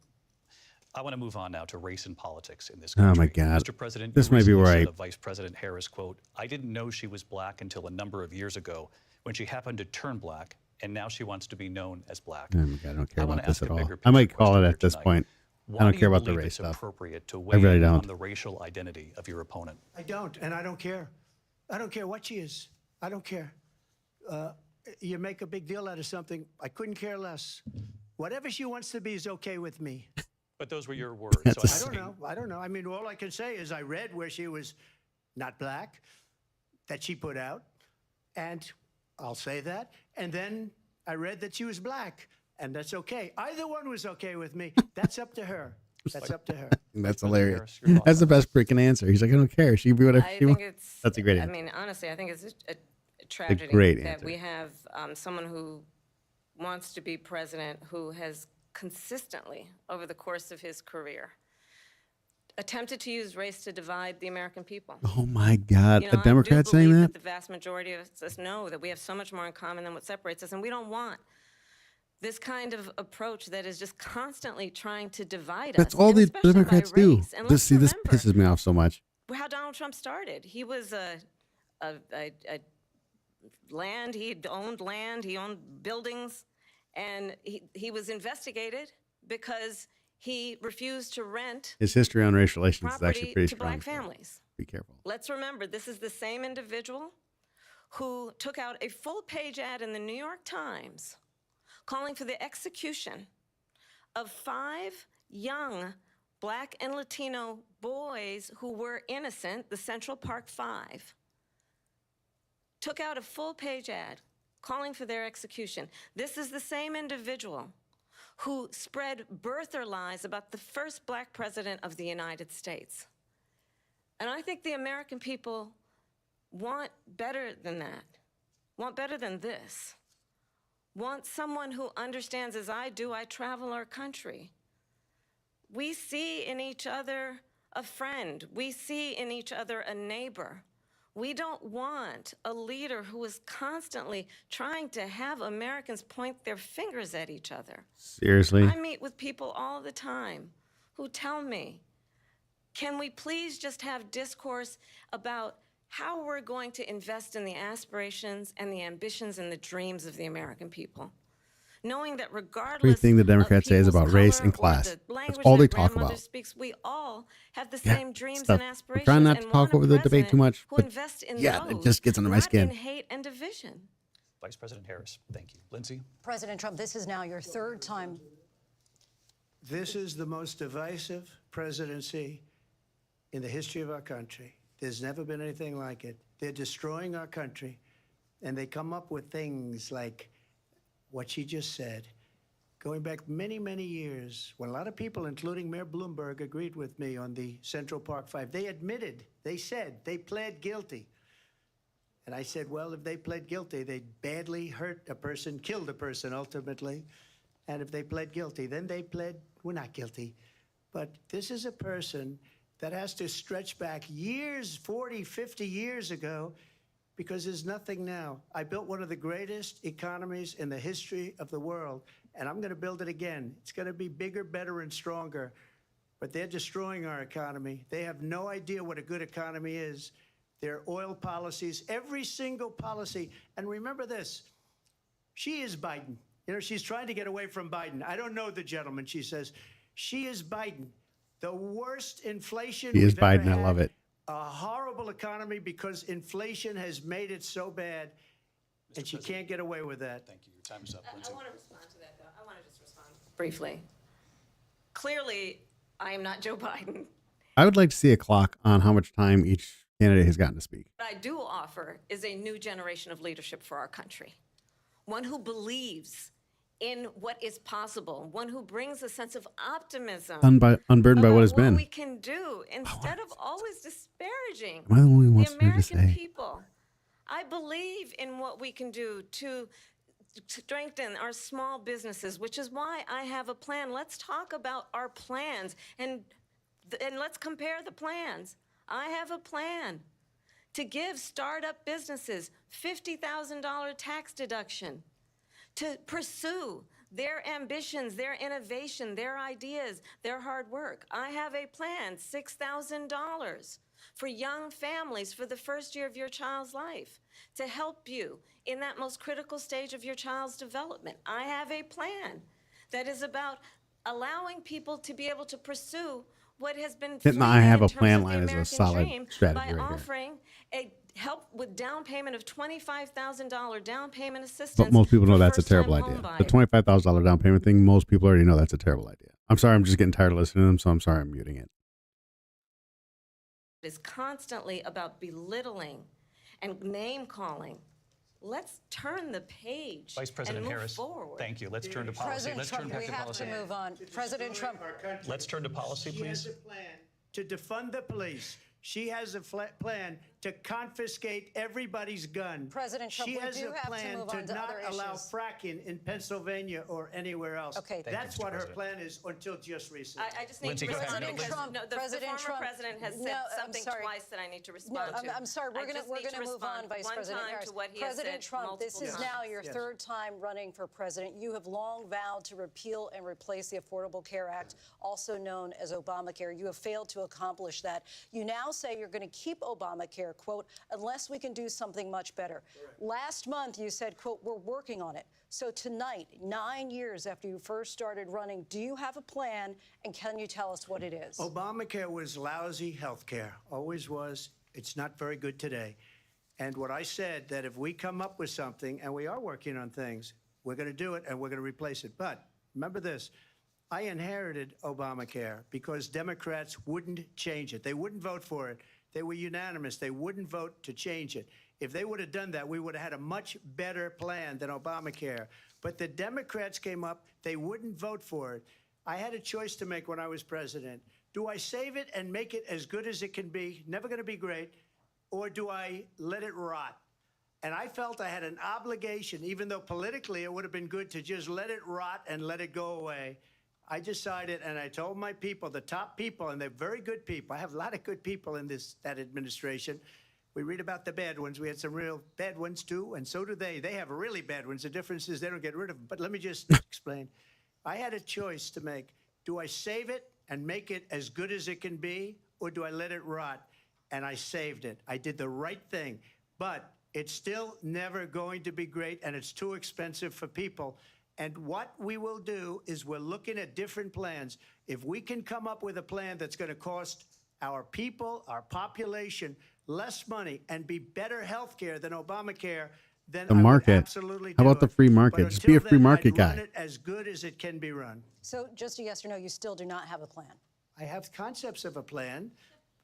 I want to move on now to race and politics in this Oh, country. my God. Mr. President, This you may be recently where said I- of Vice President Harris, quote, I didn't know she was black until a number of years ago when she happened to turn black, and now she wants to be known as black. Oh my God, I don't care I wanna about this ask at a all. bigger I might picture call it question at here this tonight. point. Why I don't do care you about the believe race it's stuff. appropriate to I weigh really in don't. on the racial identity of your opponent? I don't, and I don't care. I don't care what she is. I don't care. You make a big deal out of something. I couldn't care less. Whatever she wants to be is okay with me. But those were your words. That's so a I'm I don't saying- know. I don't know. I mean, all I can say is I read where she was not black, that she put out, and I'll say that. And then I read that she was black, and that's okay. Either one was okay with me. That's up to her. That's up to her. That's President hilarious. Harris, your thoughts That's the on best freaking answer. He's like, I don't care. She can be whatever I she think wants. it's. That's a great I answer. mean, honestly, I think it's a tragedy great that answer. we have someone who wants to be president who has consistently, over the course of his career, attempted to use race to divide the American people. Oh my God. You know, A Democrat I do saying believe that? the vast majority of us know that we have so much more in common than what separates us, and we don't want this kind of approach that is just constantly trying to divide That's us. all and the especially by Democrats do. race. And This, let's this remember pisses me off so much. how Donald Trump started. He was a land. He owned land. He owned buildings, and he was investigated because he refused to rent His history on racial relations is actually property pretty to strong. black families. Be careful. Let's remember, this is the same individual who took out a full-page ad in the New York Times calling for the execution of 5 young black and Latino boys who were innocent, the Central Park 5. Took out a full-page ad calling for their execution. This is the same individual who spread birther lies about the first black president of the United States. And I think the American people want better than that, want better than this, want someone who understands, as I do, I travel our country. We see in each other a friend. We see in each other a neighbor. We don't want a leader who is constantly trying to have Americans point their fingers at each other. Seriously? I meet with people all the time who tell me, can we please just have discourse about how we're going to invest in the aspirations and the ambitions and the dreams of the American people? Knowing that regardless Everything the of Democrats say is people's about race color and or class. the That's language all their they talk grandmother about. speaks, we all have the Yeah, same dreams stuff. and I'm aspirations. trying not to and talk want a over the debate too president much, who but invests in yeah, it those, just gets under my not skin. in hate and division. Vice President Harris, thank you. Lindsay? President Trump, this is now your 3rd time. This is the most divisive presidency in the history of our country. There's never been anything like it. They're destroying our country, and they come up with things like what she just said. Going back many, many years, when a lot of people, including Mayor Bloomberg, agreed with me on the Central Park 5, they admitted, they said, they pled guilty. And I said, well, if they pled guilty, they badly hurt a person, killed a person ultimately. And if they pled guilty, then they pled, we're not guilty. But this is a person that has to stretch back years, 40, 50 years ago, because there's nothing now. I built one of the greatest economies in the history of the world, and I'm going to build it again. It's going to be bigger, better, and stronger. But they're destroying our economy. They have no idea what a good economy is. Their oil policies, every single policy. And remember this, she is Biden. You know, she's trying to get away from Biden. I don't know the gentleman, she says. She is Biden. The worst inflation He is we've ever Biden. I had. love it. A horrible economy because inflation has made it so bad, and she can't get away with that. Thank you. Your time is up, Lindsay. I want to respond to that, though. I want to just respond briefly. Clearly, I am not Joe Biden. I would like to see a clock on how much time each candidate has gotten to speak. What I do offer is a new generation of leadership for our country. One who believes in what is possible, one who brings a sense of optimism. Unburdened by about what has been. we can do instead of always disparaging Am I the only one who the wants her to American say? people. I believe in what we can do to strengthen our small businesses, which is why I have a plan. Let's talk about our plans and let's compare the plans. I have a plan to give startup businesses $50,000 tax deduction, to pursue their ambitions, their innovation, their ideas, their hard work. I have a plan, $6,000 for young families for the first year of your child's life, to help you in that most critical stage of your child's development. I have a plan that is about allowing people to be able to pursue what has been Hitting the fleeting I have in a terms plan of the line is a American solid dream strategy by right here. offering a help with down payment of $25,000 down payment assistance. But most people know for that's a terrible first-time idea. home The buyers. $25,000 down payment thing, most people already know that's a terrible idea. I'm sorry, I'm just getting tired of listening to them, so I'm sorry I'm muting it. Is constantly about belittling and name calling. Let's turn the page Vice President and move Harris, forward. thank you. Let's turn to policy. President Let's turn Trump, back we to have policy. to move on. President Trump. Let's turn to policy, She has please. a plan to defund the police. She has a plan to confiscate everybody's gun. President Trump, she we has do a have to plan move on to not other allow issues. fracking in Pennsylvania or anywhere else. Okay. Thank you, That's Mr. what her President. plan is until just recently. I just need Lindsay, to go ahead. respond No, because Trump, no, the President former Trump. president has No, said I'm something sorry. twice that I need to No, respond to. I'm sorry. We're I going just to need to move respond on, Vice one President time Harris. to what he has President said Trump, this multiple is times. now your Yes. third time running for president. You have long vowed to repeal and replace the Affordable Care Act, also known as Obamacare. You have failed to accomplish that. You now say you're going to keep Obamacare, quote, unless we can do something much better. Last month, you said, quote, we're working on it. So tonight, 9 years after you first started running, do you have a plan, and can you tell us what it is? Obamacare was lousy health care, always was. It's not very good today. And what I said, that if we come up with something, and we are working on things, we're going to do it and we're going to replace it. But remember this, I inherited Obamacare because Democrats wouldn't change it. They wouldn't vote for it. They were unanimous. They wouldn't vote to change it. If they would have done that, we would have had a much better plan than Obamacare. But the Democrats came up. They wouldn't vote for it. I had a choice to make when I was president. Do I save it and make it as good as it can be, never going to be great, or do I let it rot? And I felt I had an obligation, even though politically it would have been good to just let it rot and let it go away. I decided, and I told my people, the top people, and they're very good people. I have a lot of good people in that administration. We read about the bad ones. We had some real bad ones, too, and so do they. They have really bad ones. The difference is they don't get rid of them. But let me just explain. I had a choice to make. Do I save it and make it as good as it can be, or do I let it rot? And I saved it. I did the right thing. But it's still never going to be great, and it's too expensive for people. And what we will do is we're looking at different plans. If we can come up with a plan that's going to cost our people, our population, less money and be better health care than Obamacare, then The I would market. absolutely How do about the it. free market? But Just be a until free then, market I'd run guy. it as good as it can be run. So just a yes or no, you still do not have a plan. I have concepts of a plan.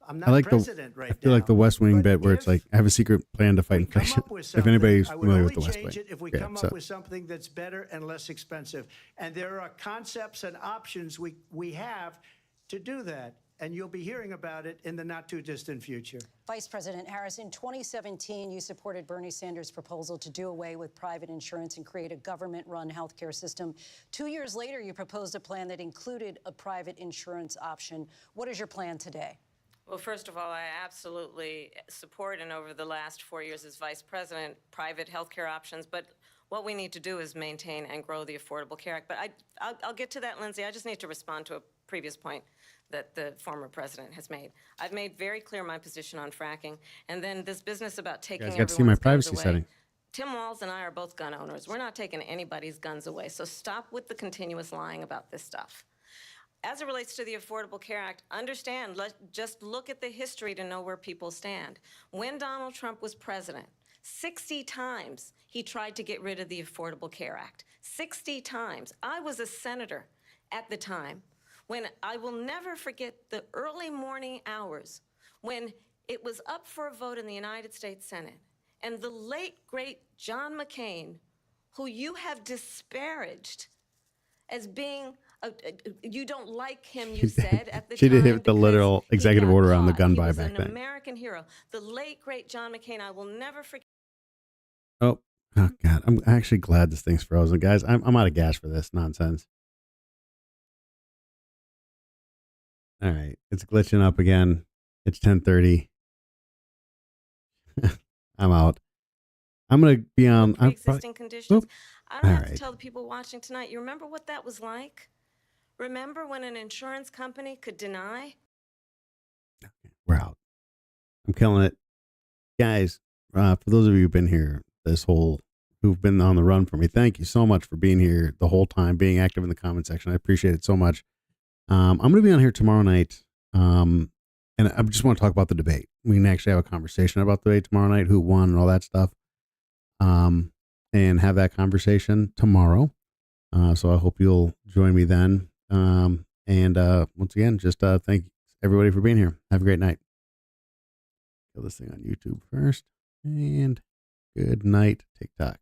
I'm I not like president right I feel now. like the West Wing But bit where it's if like, I have a secret plan to fight we come inflation. up with If something, anybody's I would familiar with only the West change Wing. it if we Yeah, come so- up with something that's better and less expensive. And there are concepts and options we have to do that. And you'll be hearing about it in the not too distant future. Vice President Harris, in 2017, you supported Bernie Sanders' proposal to do away with private insurance and create a government-run healthcare system. 2 years later, you proposed a plan that included a private insurance option. What is your plan today? Well, first of all, I absolutely support, and over the last 4 years as vice president, private healthcare options. But what we need to do is maintain and grow the Affordable Care Act. But I'll get to that, Lindsay. I just need to respond to a previous point that the former president has made. I've made very clear my position on fracking, and then this business about taking got to see my everyone's guns privacy away. setting. Tim Walz and I are both gun owners. We're not taking anybody's guns away, so stop with the continuous lying about this stuff. As it relates to the Affordable Care Act, understand, just look at the history to know where people stand. When Donald Trump was president, 60 times he tried to get rid of the Affordable Care Act. 60 times. I was a senator at the time when I will never forget the early morning hours when it was up for a vote in the United States Senate. And the late, great John McCain, who you have disparaged as being, you don't like him, you said at the She time. did hit the because literal he executive got order on the caught. gun He was buyback an thing. American hero. The late, great John McCain, I will never forget. Oh God, I'm actually glad this thing's frozen, guys. I'm out of gas for this nonsense. All right, it's glitching up again. It's 10:30. I'm out. I'm gonna be on. I'm Pre-existing conditions. Oop. I don't have Alright. to tell the people watching tonight. You remember what that was like? Remember when an insurance company could deny? We're out. I'm killing it. Guys, for those of you who've been here who've been on the run for me, thank you so much for being here the whole time, being active in the comment section. I appreciate it so much. I'm going to be on here tomorrow night. And I just want to talk about the debate. We can actually have a conversation about the debate tomorrow night, who won and all that stuff. And have that conversation tomorrow. So I hope you'll join me then. And once again, just thank everybody for being here. Have a great night. Kill this thing on YouTube first. And good night, TikTok.